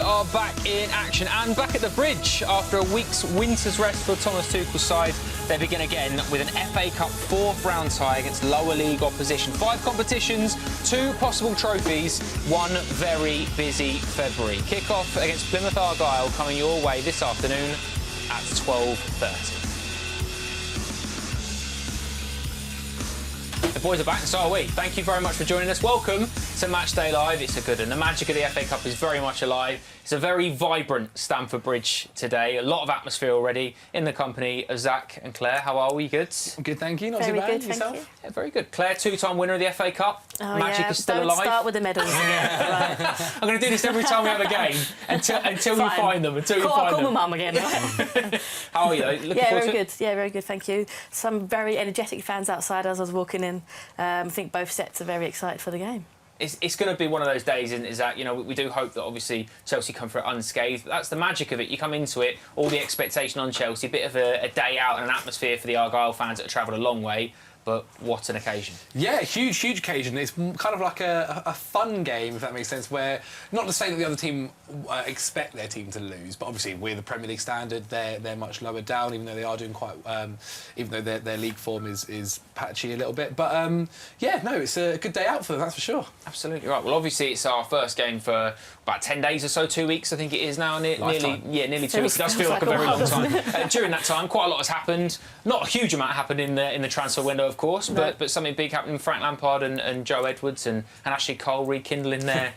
Are back in action and back at the bridge after a week's winter's rest for Thomas Tuchel's side. They begin again with an FA Cup fourth round tie against lower league opposition. 5 competitions, 2 possible trophies, 1 very busy February. Kick-off against Plymouth Argyle coming your way this afternoon at 12:30. The boys are back, and so are we. Thank you very much for joining us. Welcome to Matchday Live. It's a good one. The magic of the FA Cup is very much alive. It's a very vibrant Stamford Bridge today. A lot of atmosphere already in the company of Zach and Claire. How are we? Good? Good, thank you. Not very too bad. Good, yourself? Thank you. Yeah, very good. Claire, 2-time winner of the FA Cup. Oh, Magic yeah. is still Don't alive. start with the medals. Right. I'm going to do this every time we have a game until we find them. Call my mum again. How are you? Looking yeah, forward very to good. Yeah, very good. Thank you. Some very energetic fans outside as I was walking in. I think both sets are very excited for the game. It's going to be one of those days, isn't it? Is that, you know, we do hope that obviously Chelsea come through it unscathed. That's the magic of it. You come into it, all the expectation on Chelsea, a bit of a day out and an atmosphere for the Argyle fans that have travelled a long way. But what an occasion. Yeah, huge occasion. It's kind of like a fun game, if that makes sense, where not to say that the other team expect their team to lose, but obviously we're the Premier League standard, they're much lower down, even though they are doing quite, even though their league form is patchy a little bit. But yeah, no, it's a good day out for them, that's for sure. Absolutely right. Well, obviously it's our first game for about 10 days or so, 2 weeks, I think it is now. Nearly 2 weeks. It does feel like a very long time. During that time, quite a lot has happened. Not a huge amount happened in the transfer window, of course, but something big happening. Frank Lampard and Joe Edwards and Ashley Cole rekindling their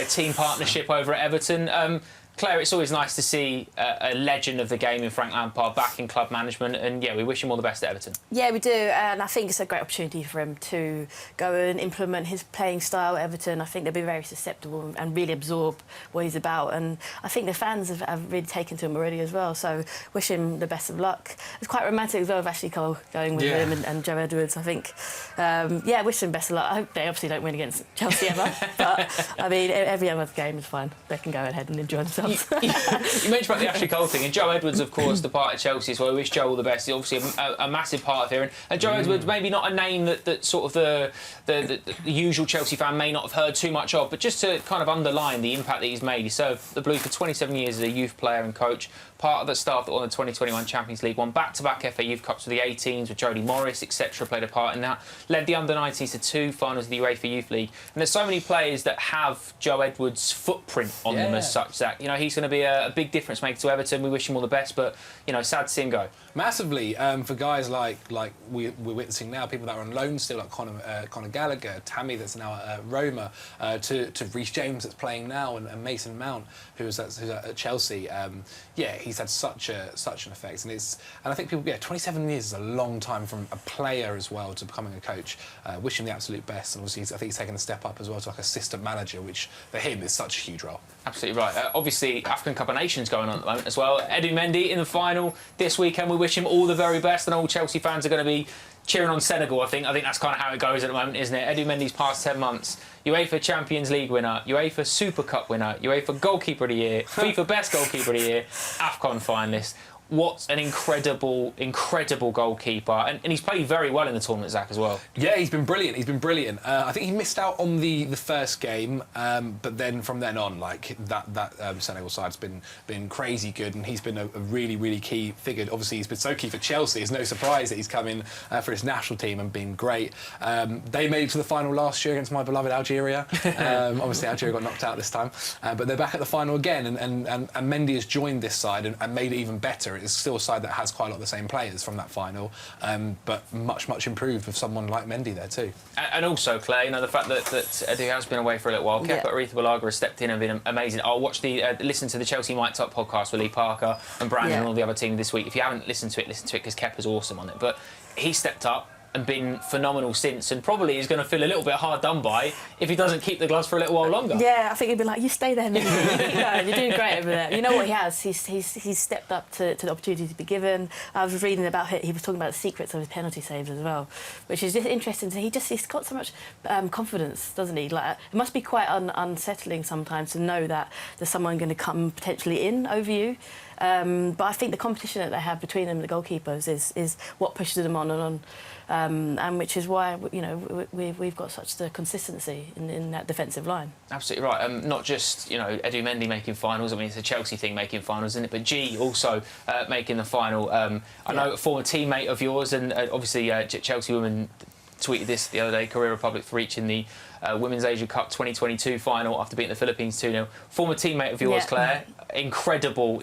team partnership over at Everton. Claire, it's always nice to see a legend of the game in Frank Lampard back in club management, and yeah, we wish him all the best at Everton. Yeah, we do, and I think it's a great opportunity for him to go and implement his playing style at Everton. I think they'll be very susceptible and really absorb what he's about, and I think the fans have really taken to him already as well, so wish him the best of luck. It's quite romantic as well with Ashley Cole going with him and Joe Edwards, I think. Yeah, wish him best of luck. I hope they obviously don't win against Chelsea ever, but I mean, every other game is fine. They can go ahead and enjoy themselves. You mentioned about the Ashley Cole thing, and Joe Edwards, of course, departed Chelsea, so I wish Joe all the best. He's obviously a massive part of here, and Joe Edwards, maybe not a name that sort of the usual Chelsea fan may not have heard too much of, but just to kind of underline the impact that he's made. He served the Blues for 27 years as a youth player and coach, part of the staff that won the 2021 Champions League, won back-to-back FA Youth Cups with the 18s, with Jody Morris, etc., played a part in that, led the under-19s to 2 finals of the UEFA Youth League, and there's so many players that have Joe Edwards' footprint on them as such, that, you know, he's going to be a big difference maker to Everton. We wish him all the best, but, you know, sad to see him go. Massively, for guys like we're witnessing now, people that are on loan still, like Conor Gallagher, Tammy that's now at Roma, to Reece James that's playing now, and Mason Mount who's at Chelsea. Yeah, he's had such an effect, and I think people, 27 years is a long time from a player as well to becoming a coach. Wish him the absolute best, and obviously I think he's taken a step up as well to like assistant manager, which for him is such a huge role. Absolutely right. Obviously, African Cup of Nations going on at the moment as well. Edu Mendy in the final this weekend. We wish him all the very best, and all Chelsea fans are going to be cheering on Senegal, I think. I think that's kind of how it goes at the moment, isn't it? Edu Mendy's past 10 months. UEFA Champions League winner, UEFA Super Cup winner, UEFA Goalkeeper of the Year, FIFA Best Goalkeeper of the Year, AFCON finalist. What an incredible goalkeeper. And he's played very well in the tournament, Zach, as well. Yeah, he's been brilliant. I think he missed out on the first game, but then from then on, like, that Senegal side's been crazy good, and he's been a really key figure. Obviously, he's been so key for Chelsea. It's no surprise that he's come in for his national team and been great. They made it to the final last year against my beloved Algeria. Obviously, Algeria got knocked out this time, but they're back at the final again, and Mendy has joined this side and made it even better. It's still a side that has quite a lot of the same players from that final, but much improved with someone like Mendy there too. And also, Claire, you know, the fact that Edu has been away for a little while. Kepa Arrizabalaga has stepped in and been amazing. I'll watch listen to the Chelsea Mic'd Up podcast with Lee Parker and Brandon and all the other team this week. If you haven't listened to it, listen to it, because Kepa's awesome on it. But he stepped up and been phenomenal since, and probably is going to feel a little bit hard done by if he doesn't keep the gloves for a little while longer. Yeah, I think he'd be like, you stay there, Mendy. You're doing great over there. You know what he has? He's stepped up to the opportunity to be given. I was reading about it. He was talking about the secrets of his penalty saves as well, which is just interesting. He's got so much confidence, doesn't he? Like, it must be quite unsettling sometimes to know that there's someone going to come potentially in over you. But I think the competition that they have between them, the goalkeepers, is what pushes them on and on. and which is why we've got such the consistency in that defensive line. Absolutely right. Not just Edu Mendy making finals. I mean, it's a Chelsea thing making finals, isn't it? But G also making the final. I know a former teammate of yours, and obviously Chelsea women tweeted this the other day. Korea Republic for reaching the Women's Asia Cup 2022 final after beating the Philippines 2-0. Former teammate of yours, Claire. Incredible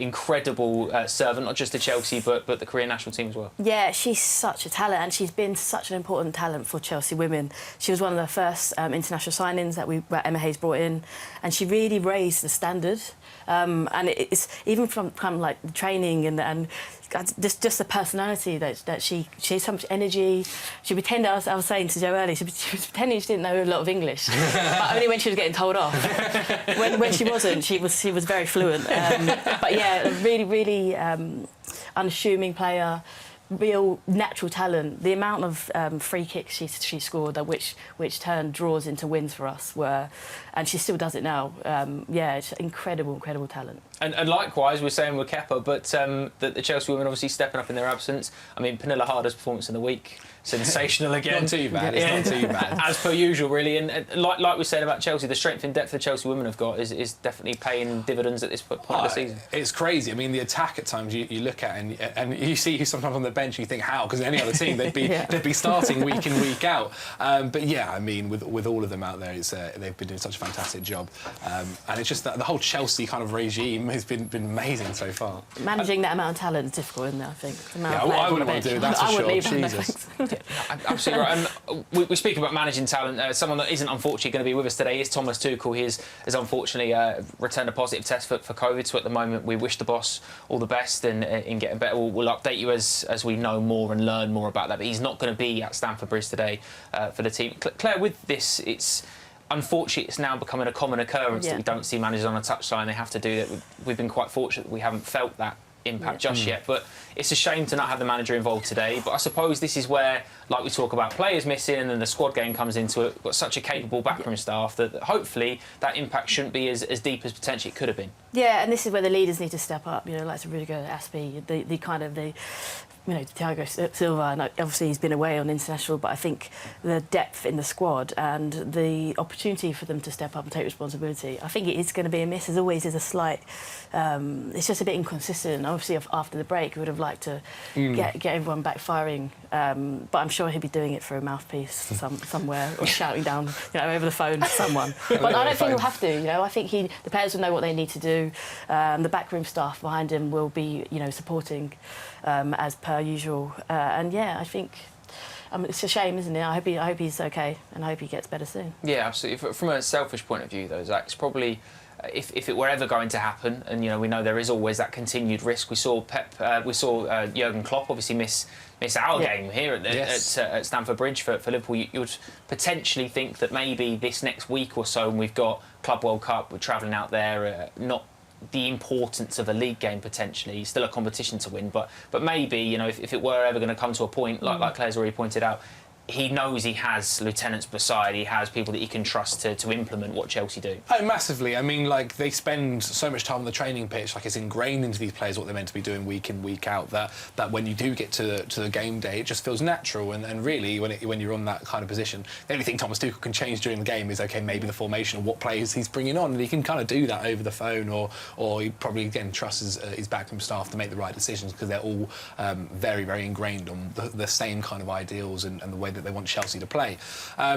servant, not just to Chelsea, but the Korean national team as well. Yeah, she's such a talent, and she's been such an important talent for Chelsea women. She was one of the first international signings that Emma Hayes brought in, and she really raised the standard. And it's even from kind of like the training and just the personality that she has so much energy. She pretended, I was saying to Joe earlier, she was pretending she didn't know a lot of English, but only when she was getting told off. When she wasn't, she was very fluent. But yeah, a really unassuming player. Real natural talent. The amount of free kicks she scored, which turned draws into wins for us, and she still does it now. It's incredible talent. And likewise, we're saying with Kepa, but the Chelsea women obviously stepping up in their absence. I mean, Pernille Harder's performance in the week, sensational again. Not too bad. It's not too bad. As per usual, really. And like we said about Chelsea, the strength and depth the Chelsea women have got is definitely paying dividends at this point of the season. It's crazy. I mean, the attack at times you look at and you see sometimes on the bench, you think how? Because any other team they'd be starting week in week out. But yeah, I mean, with all of them out there, they've been doing such a fantastic job. And it's just that the whole Chelsea kind of regime has been amazing so far. Managing that amount of talent is difficult, isn't it? I think. I wouldn't want to do it. That's for sure. Jesus. Absolutely right. And we speak about managing talent. Someone that isn't unfortunately going to be with us today is Thomas Tuchel. He has unfortunately returned a positive test for COVID. So at the moment, we wish the boss all the best in getting better. We'll update you as we know more and learn more about that. But he's not going to be at Stamford Bridge today for the team. Claire, with this, unfortunately, it's now becoming a common occurrence that we don't see managers on a touchline. They have to do that. We've been quite fortunate that we haven't felt that impact just yet, but it's a shame to not have the manager involved today. But I suppose this is where, like we talk about players missing and then the squad game comes into it, we've got such a capable backroom staff that hopefully that impact shouldn't be as deep as potentially it could have been. Yeah, and this is where the leaders need to step up, like Rudiger, Aspie, Thiago Silva, and obviously he's been away on international, but I think the depth in the squad and the opportunity for them to step up and take responsibility, I think it is going to be a miss. As always, there's a slight... it's just a bit inconsistent. Obviously, after the break, we would have liked to get everyone back firing, but I'm sure he'll be doing it for a mouthpiece somewhere or shouting down over the phone to someone. But I don't think he'll have to. I think the players will know what they need to do. The backroom staff behind him will be supporting as per usual. I think it's a shame, isn't it? I hope he's okay, and I hope he gets better soon. Yeah, absolutely. From a selfish point of view, though, Zach, it's probably if it were ever going to happen, and we know there is always that continued risk. We saw Jurgen Klopp obviously miss our game here at Stamford Bridge for Liverpool. You would potentially think that maybe this next week or so, when we've got Club World Cup, we're travelling out there, not the importance of a league game potentially, still a competition to win, but maybe if it were ever going to come to a point like Claire's already pointed out, he knows he has lieutenants beside, he has people that he can trust to implement what Chelsea do. Oh, massively. I mean, they spend so much time on the training pitch, it's ingrained into these players what they're meant to be doing week in, week out, that when you do get to the game day, it just feels natural. And really, when you're on that kind of position, the only thing Thomas Tuchel can change during the game is, maybe the formation or what players he's bringing on, and he can kind of do that over the phone, or he probably, again, trusts his backroom staff to make the right decisions, because they're all very, very ingrained on the same kind of ideals and the way that they want Chelsea to play. I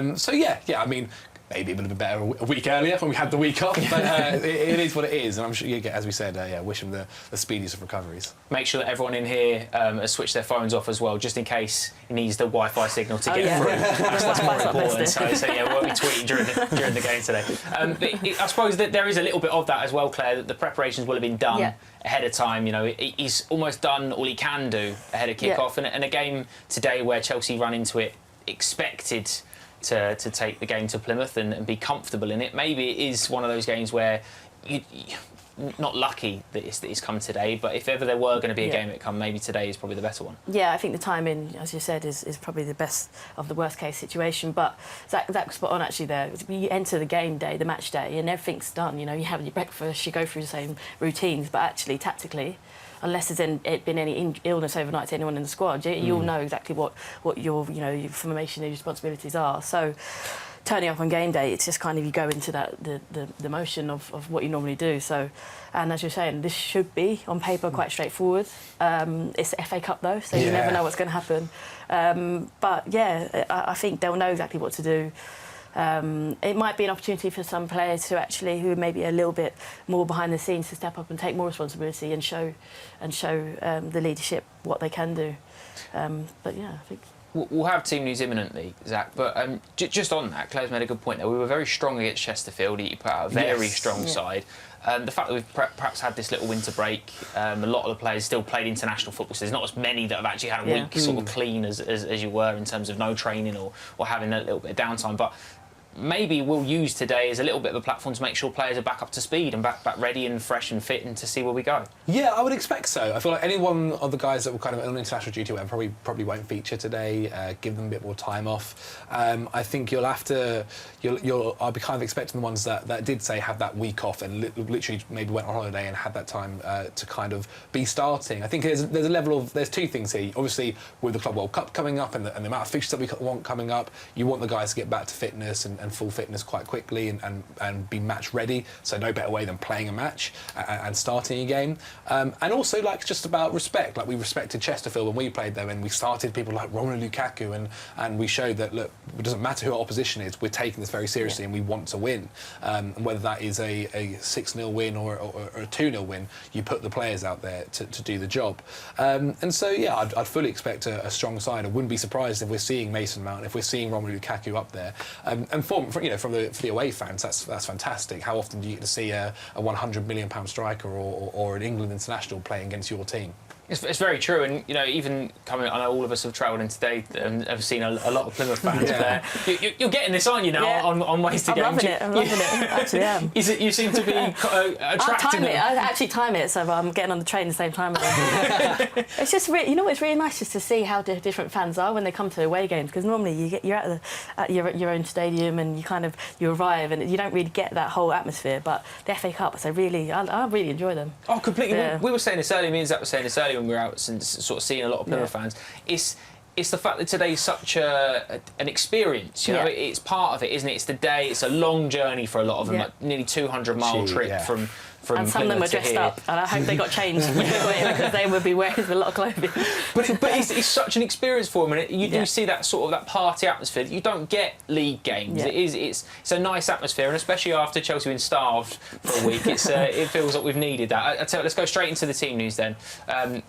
mean, maybe it would have been better a week earlier when we had the week off, but it is what it is, and I'm sure, as we said, wish him the speediest of recoveries. Make sure that everyone in here has switched their phones off as well, just in case he needs the Wi-Fi signal to get through. That's more important. So we won't be tweeting during the game today. I suppose that there is a little bit of that as well, Claire, that the preparations will have been done ahead of time. He's almost done all he can do ahead of kick-off, and a game today where Chelsea run into it expected to take the game to Plymouth and be comfortable in it. Maybe it is one of those games where not lucky that it's come today, but if ever there were going to be a game that come, maybe today is probably the better one. Yeah, I think the timing, as you said, is probably the best of the worst case situation. But Zach was spot on actually there. You enter the game day, the match day, and everything's done. You know, you have your breakfast, you go through the same routines, but actually tactically, unless there's been any illness overnight to anyone in the squad, you'll know exactly what your your formation and responsibilities are. So turning up on game day, it's just kind of you go into that the motion of what you normally do. So, and as you're saying, this should be on paper quite straightforward. It's the FA Cup though, so you never know what's going to happen. But yeah, I think they'll know exactly what to do. It might be an opportunity for some players who are maybe a little bit more behind the scenes to step up and take more responsibility and show the leadership what they can do. But yeah, I think. We'll have team news imminently, Zach, but just on that, Claire's made a good point there. We were very strong against Chesterfield. He put out a very strong side. The fact that we've perhaps had this little winter break, a lot of the players still played international football, so there's not as many that have actually had a week sort of clean as you were in terms of no training or having a little bit of downtime. But maybe we'll use today as a little bit of a platform to make sure players are back up to speed and back ready and fresh and fit and to see where we go. Yeah, I would expect so. I feel like any one of the guys that were kind of on international duty probably won't feature today. Give them a bit more time off. I think you'll have to. I'll be kind of expecting the ones that did say have that week off and literally maybe went on holiday and had that time to kind of be starting. I think there's a level of there's two things here. Obviously, with the Club World Cup coming up and the amount of fixtures that we want coming up, you want the guys to get back to fitness and full fitness quite quickly and be match ready. So no better way than playing a match and starting a game. And also like just about respect. Like we respected Chesterfield when we played them and we started people like Romelu Lukaku and we showed that look, it doesn't matter who our opposition is, we're taking this very seriously and we want to win. And whether that is a 6-0 win or a 2-0 win, you put the players out there to do the job. And so yeah, I'd fully expect a strong side. I wouldn't be surprised if we're seeing Mason Mount, if we're seeing Romelu Lukaku up there. And for the away fans, that's fantastic. How often do you get to see a £100 million striker or an England international playing against your team? It's very true, and even coming, I know all of us have travelled in today and have seen a lot of Plymouth fans there. You're getting this, aren't you now? On ways to I'm loving it. I'm loving it. Actually, am. You seem to be attracting them. I actually time it, so I'm getting on the train at the same time. It's just it's really nice just to see how different fans are when they come to away games, because normally you're at your own stadium and you arrive and you don't really get that whole atmosphere. But the FA Cup, I really enjoy them. Oh, completely. Yeah. We were saying this earlier. Me and Zach were saying this earlier when we were out and sort of seeing a lot of Plymouth fans. It's the fact that today's such an experience. You know, it's part of it, isn't it? It's the day. It's a long journey for a lot of them, like nearly 200-mile trip from and some of them were dressed up, and I hope they got changed because they would be wearing a lot of clothing. But it's such an experience for them, and you do see that sort of that party atmosphere that you don't get league games. It's a nice atmosphere, and especially after Chelsea been starved for a week, it feels like we've needed that. I tell you, let's go straight into the team news then,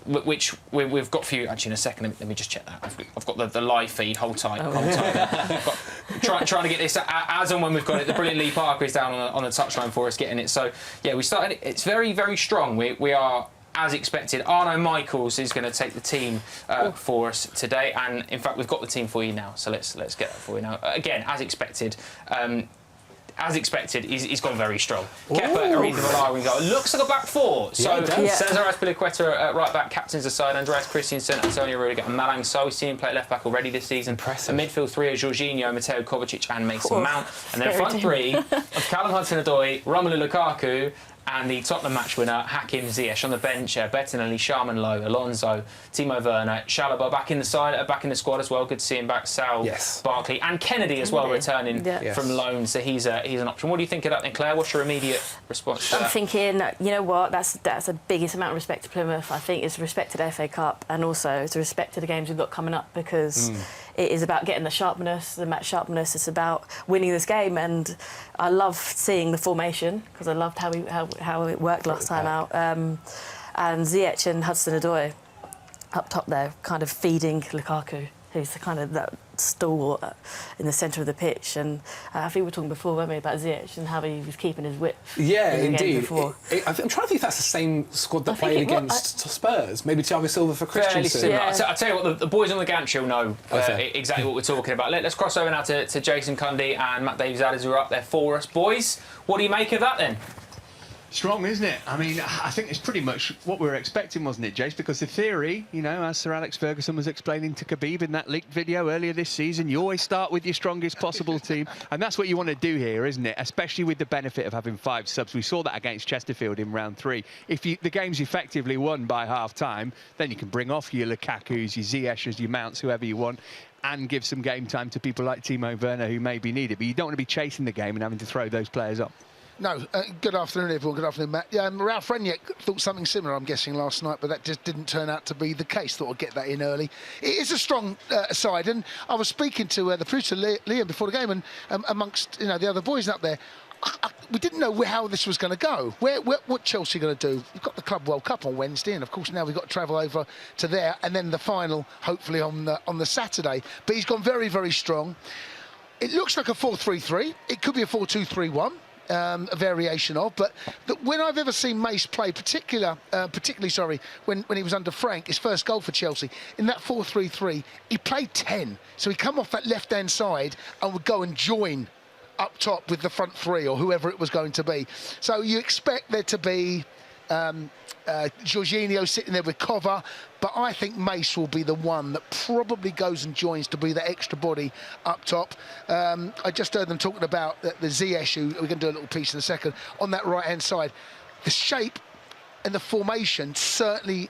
which we've got for you actually in a second. Let me just check that. I've got the live feed. Hold tight. Trying to get this as and when we've got it. The brilliant Lee Parker is down on the touchline for us, getting it. So yeah, we started. It's very, very strong. We are, as expected. Arno Michaels is going to take the team for us today, and in fact, we've got the team for you now. So let's get that for you now. Again, as expected. He's gone very strong. Kepa, Ariza Valera in goal. Looks like a back four. So Cesar Azpilicueta at right back, captains the side. Andreas Christensen, Antonio Rudiger and Malang Sarr. We've seen him play left back already this season. Impressive. A midfield three of Jorginho, Mateo Kovacic and Mason Mount. And then front three of Callum Hudson-Odoi, Romelu Lukaku and the Tottenham match winner, Hakim Ziyech. On the bench, Bettinelli, Sharman Lowe, Alonso, Timo Werner, Chalobah back in the squad as well. Good to see him back. Sal, Barkley and Kennedy as well, returning from loan. So he's an option. What do you think of that then, Claire? What's your immediate response to that? I'm thinking, you know what, that's the biggest amount of respect to Plymouth. I think it's respect to the FA Cup, and also it's a respect to the games we've got coming up, because it is about getting the match sharpness. It's about winning this game, and I love seeing the formation because I loved how it worked last time out. And Ziyech and Hudson-Odoi up top there, kind of feeding Lukaku, who's that stalwart in the centre of the pitch. And I think we were talking before, weren't we, about Ziyech and how he was keeping his width. Yeah, indeed. I'm trying to think if that's the same squad that played against Spurs. Maybe Thiago Silva for Christensen. I'll tell you what, the boys on the gantry will know exactly what we're talking about. Let's cross over now to Jason Cundy and Matt Davies-Adams, who are up there for us. Boys, what do you make of that then? Strong, isn't it? I mean, I think it's pretty much what we were expecting, wasn't it, Jace? Because the theory, you know, as Sir Alex Ferguson was explaining to Khabib in that leaked video earlier this season, you always start with your strongest possible team. And that's what you want to do here, isn't it? Especially with the benefit of having 5 subs. We saw that against Chesterfield in round 3. If the game's effectively won by half-time, then you can bring off your Lukaku's, your Ziyech's, your Mounts, whoever you want, and give some game time to people like Timo Werner who may be needed. But you don't want to be chasing the game and having to throw those players up. No, good afternoon, everyone. Good afternoon, Matt. Ralph Rangnick thought something similar, I'm guessing, last night, but that just didn't turn out to be the case. Thought I'd get that in early. It is a strong side, and I was speaking to the producer, Liam, before the game, and amongst the other boys up there, we didn't know how this was going to go. What Chelsea going to do? We've got the Club World Cup on Wednesday, and of course now we've got to travel over to there, and then the final, hopefully on the Saturday. But he's gone very, very strong. It looks like a 4-3-3. It could be a 4-2-3-1. A variation of, but when I've ever seen Mace play, particularly when he was under Frank, his first goal for Chelsea, in that 4-3-3, he played 10. So he'd come off that left-hand side and would go and join up top with the front 3 or whoever it was going to be. So you expect there to be Jorginho sitting there with cover, but I think Mace will be the one that probably goes and joins to be the extra body up top. I just heard them talking about the Ziyech, who we're going to do a little piece in a second, on that right-hand side. The shape and the formation certainly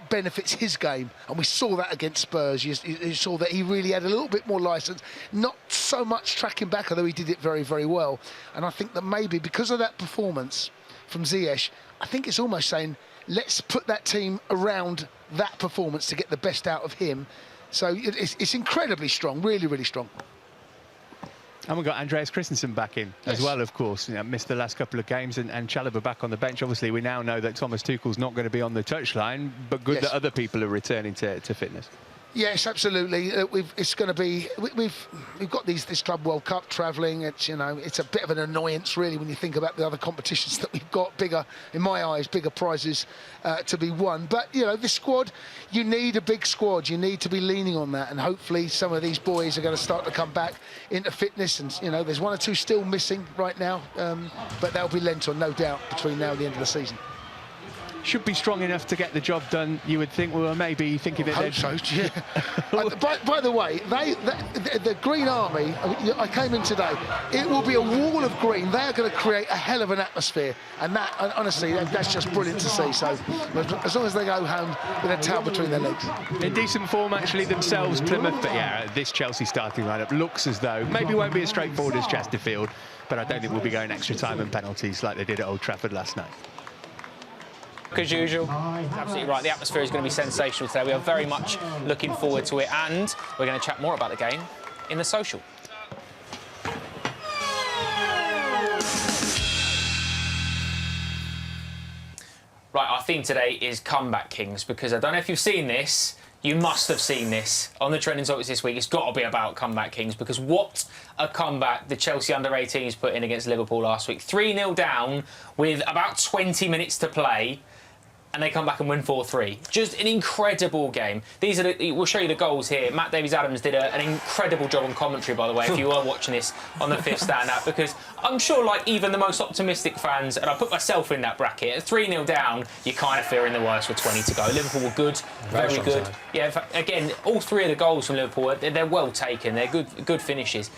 benefits his game, and we saw that against Spurs. You saw that he really had a little bit more licence, not so much tracking back, although he did it very, very well. And I think that maybe because of that performance from Ziyech, I think it's almost saying, let's put that team around that performance to get the best out of him. So it's incredibly strong, really, really strong. And we've got Andreas Christensen back in as well, of course. Missed the last couple of games, and Chalobah back on the bench. Obviously, we now know that Thomas Tuchel's not going to be on the touchline, but good that other people are returning to fitness. Yes, absolutely. It's going to be. We've got this Club World Cup travelling. It's it's a bit of an annoyance really when you think about the other competitions that we've got. Bigger, in my eyes, bigger prizes to be won. But this squad, you need a big squad. You need to be leaning on that, and hopefully some of these boys are going to start to come back into fitness. And there's 1 or 2 still missing right now, but they'll be lent on, no doubt, between now and the end of the season. Should be strong enough to get the job done, you would think. We were maybe thinking that I hope so, yeah. By the way, the Green Army, I came in today, it will be a wall of green. They are going to create a hell of an atmosphere, and that, honestly, that's just brilliant to see. So as long as they go home with a towel between their legs. In decent form actually themselves, Plymouth, but yeah, this Chelsea starting lineup looks as though maybe won't be as straightforward as Chesterfield, but I don't think we'll be going extra time and penalties like they did at Old Trafford last night. As usual, absolutely right. The atmosphere is going to be sensational today. We are very much looking forward to it, and we're going to chat more about the game in the social. Right, our theme today is Comeback Kings, because I don't know if you've seen this. You must have seen this on the trending topics this week. It's got to be about Comeback Kings, because what a comeback the Chelsea under-18s put in against Liverpool last week. 3-0 down with about 20 minutes to play, and they come back and win 4-3. Just an incredible game. We'll show you the goals here. Matt Davies-Adams did an incredible job on commentary, by the way, if you are watching this on the Fifth Stand app, because I'm sure, like, even the most optimistic fans, and I put myself in that bracket, at 3-0 down, you're kind of fearing the worst with 20 to go. Liverpool were good, very good. Yeah, again, all 3 of the goals from Liverpool, they're well taken. They're good finishes.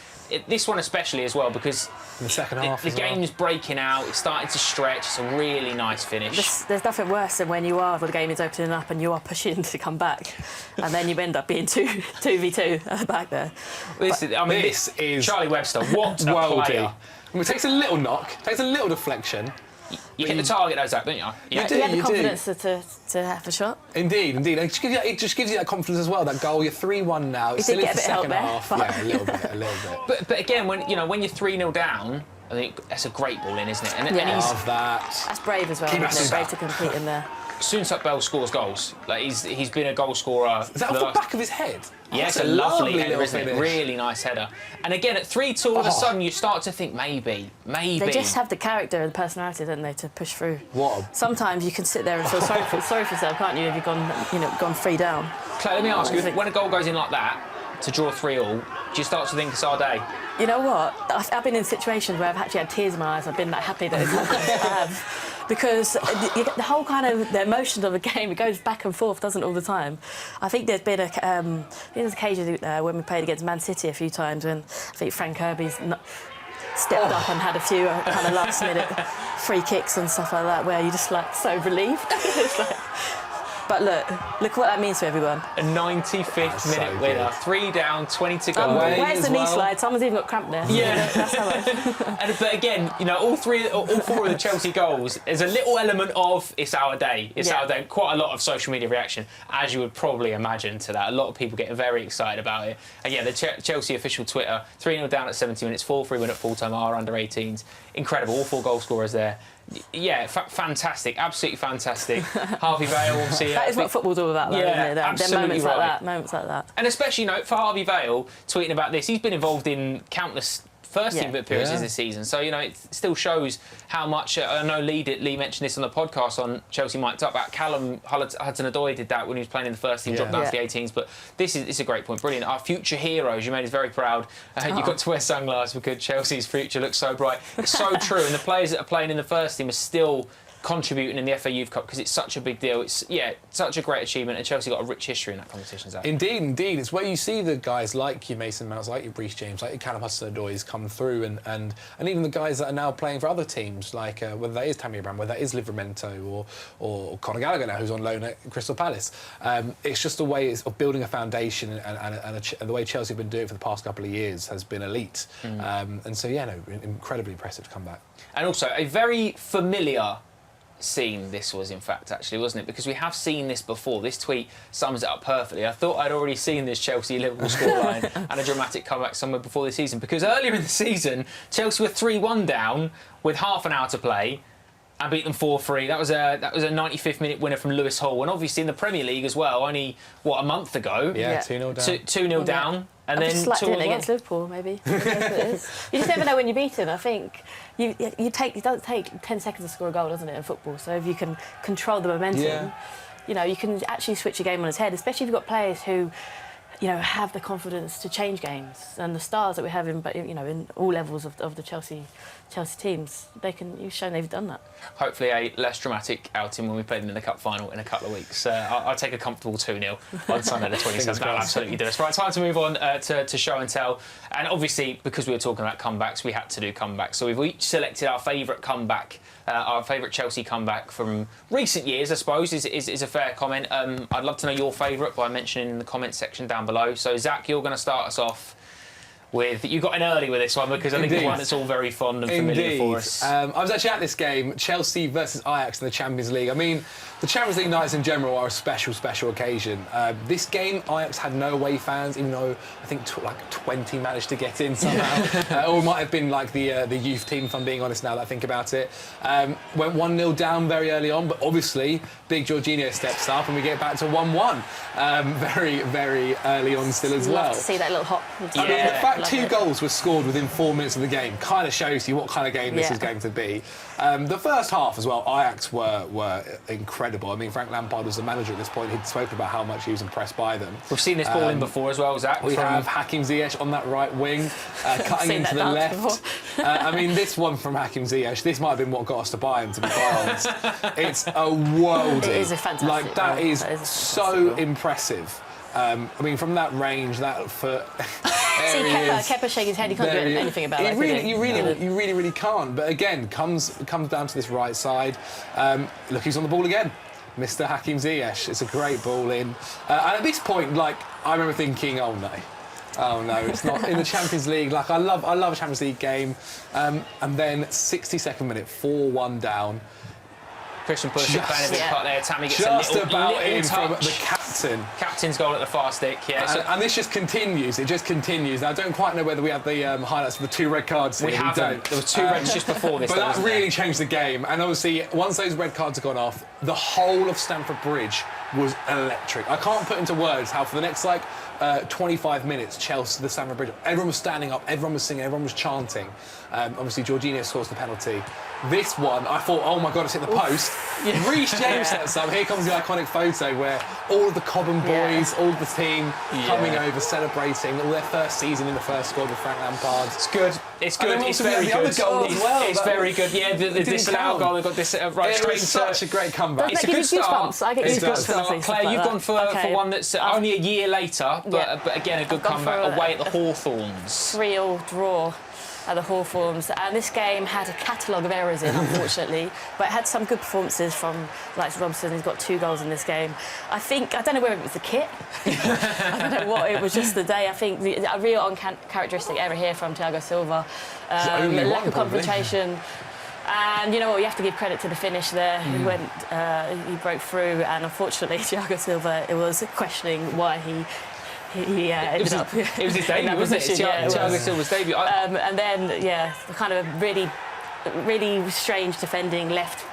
This one especially as well, because in the second half, the game's breaking out, it's starting to stretch. It's a really nice finish. There's nothing worse than when the game is opening up and you are pushing to come back, and then you end up being 2v2 at the back there. This is Charlie Webster. What a player! It takes a little knock, takes a little deflection. You hit the target, though, Zach, don't you? Yeah, you had the confidence to have a shot. Indeed. And it just gives you that confidence as well. That goal, you're 3-1 now. It's still in the second half. Yeah, a little bit. But again, when you're 3-0 down, I think that's a great ball in, isn't it? And love that. That's brave as well. Isn't it? Brave to compete in there. Soon-Suck Bell scores goals. Like he's been a goal scorer. Is that off the back of his head? Yeah, it's a lovely header, isn't it? Really nice header. And again, at 3-2, all of a sudden, you start to think maybe. They just have the character and the personality, don't they, to push through. Sometimes you can sit there and feel sorry for yourself, can't you, if you've gone 3 down. Claire, let me ask you, when a goal goes in like that, to draw 3-all, do you start to think it's our day? You know what? I've been in situations where I've actually had tears in my eyes. I've been that happy that it's happened. I have. because the whole kind of the emotion of the game, it goes back and forth, doesn't it, all the time. I think there's been there's occasion when we played against Man City a few times when I think Fran Kirby's stepped up and had a few kind of last-minute free kicks and stuff like that, where you're just like so relieved. It's like, but look what that means to everyone. A 95th minute winner, 3 down, 20 to go. Where's the knee slide? Someone's even got cramp there. Yeah. That's how much. But again, all 4 of the Chelsea goals, there's a little element of it's our day. It's our day. Quite a lot of social media reaction, as you would probably imagine to that. A lot of people getting very excited about it. And yeah, the Chelsea official Twitter, 3-0 down at 70 minutes, 4-3 win at full-time, our under-18s. Incredible, all 4 goal scorers there. Yeah, fantastic, absolutely fantastic. Harvey Vale, obviously. That is what football's all about, though, isn't it? Absolutely Moments like that. And especially, for Harvey Vale tweeting about this, he's been involved in countless first team appearances this season. So, it still shows how much. I know Lee mentioned this on the podcast on Chelsea Mic'd Up about Callum Hudson-Odoi did that when he was playing in the first team, dropped down to the 18s. But this is a great point. Brilliant. Our future heroes, you made us very proud. You got to wear sunglasses because Chelsea's future looks so bright. It's so true. And the players that are playing in the first team are still contributing in the FA Youth Cup because it's such a big deal. It's such a great achievement, and Chelsea got a rich history in that competition. Zach. Indeed. It's where you see the guys like your Mason Mounts, like your Reece James, like your Callum Hudson-Odoi come through, and even the guys that are now playing for other teams, like whether that is Tammy Abraham, whether that is Livramento or Conor Gallagher now, who's on loan at Crystal Palace. It's just a way of building a foundation, and the way Chelsea have been doing it for the past couple of years has been elite. And so incredibly impressive to come back. And also a very familiar scene this was, in fact, actually, wasn't it? Because we have seen this before. This tweet sums it up perfectly. I thought I'd already seen this Chelsea-Liverpool scoreline and a dramatic comeback somewhere before the season, because earlier in the season, Chelsea were 3-1 down with half an hour to play and beat them 4-3. That was a 95th minute winner from Lewis Hall. And obviously in the Premier League as well, only, a month ago? Yeah, 2-0 down. 2-0 down. And I've then just slapped in against Liverpool, maybe. You just never know when you beat them. I think it does take 10 seconds to score a goal, doesn't it, in football? So if you can control the momentum, you can actually switch a game on its head, especially if you've got players who, have the confidence to change games. And the stars that we have in all levels of the Chelsea teams, you've shown they've done that. Hopefully a less dramatic outing when we play them in the Cup final in a couple of weeks. I'll take a comfortable 2-0 on Sunday the 27th. That'll absolutely do us. Right, time to move on to show and tell. And obviously, because we were talking about comebacks, we had to do comebacks. So we've each selected our favourite comeback, our favourite Chelsea comeback from recent years, I suppose, is a fair comment. I'd love to know your favourite by mentioning in the comments section down below. So, Zach, you're going to start us off with... You got in early with this one, because I think it's one that's all very fond and familiar for us. I was actually at this game, Chelsea versus Ajax in the Champions League. I mean, the Champions League nights in general are a special occasion. This game, Ajax had no away fans, even though I think 20 managed to get in somehow. Or it might have been like the youth team, if I'm being honest now that I think about it. Went 1-0 down very early on, but obviously big Jorginho steps up and we get back to 1-1 very, very early on still as well. Love to see that little hop. I mean, the fact 2 goals were scored within 4 minutes of the game kind of shows you what kind of game this is going to be. The first half as well, Ajax were incredible. I mean, Frank Lampard was the manager at this point. He'd spoken about how much he was impressed by them. We've seen this ball in before as well, Zach. We have Hakim Ziyech on that right wing, cutting into the left. I mean, this one from Hakim Ziyech, this might have been what got us to buy him, to be quite honest. It's a worldie. It is a fantastic Like, that goal. is so impressive. I mean, from that range, that foot. See, Kepa shaking his head. He can't do anything about it. You really can't. But again, comes down to this right side. Look, he's on the ball again. Mr. Hakim Ziyech. It's a great ball in. And at this point, I remember thinking, oh no, it's not in the Champions League. I love a Champions League game. And then 62nd minute, 4-1 down. Christian Pulisic playing a big part there. Tammy gets just a little in touch. from the captain. Captain's goal at the far stick, And this just continues. It just continues. Now, I don't quite know whether we have the highlights of the 2 red cards here. We haven't. There was 2 reds just before this. But that really changed the game. And obviously, once those red cards have gone off, the whole of Stamford Bridge was electric. I can't put into words how for the next 25 minutes, Chelsea, the Stamford Bridge, everyone was standing up, everyone was singing, everyone was chanting. Obviously, Jorginho scores the penalty. This one, I thought, oh my God, it's hit the post. Reece James sets up. Here comes the iconic photo where all of the Cobham boys, all of the team coming over, celebrating all their first season in the first squad with Frank Lampard. It's good. It's good. It's very good. Other goal as well. It's very good. Yeah, the disallowed goal. They've got this right straight into such a great comeback. It's a good start. I get goosebumps. Claire, you've gone for one that's only a year later, but again, a good comeback away at the Hawthorns. 3-3 draw at the Hawthorns, and this game had a catalogue of errors in, unfortunately, but it had some good performances from like Robson, who's got 2 goals in this game. I don't know whether it was the kit, I don't know what, it was just the day. I think a real uncharacteristic error here from Thiago Silva, lack of concentration. And you know what, you have to give credit to the finish there. He broke through, and unfortunately Thiago Silva, it was questioning why he ended up. It was his debut, wasn't it? Thiago Silva's debut. And then, the kind of really strange defending left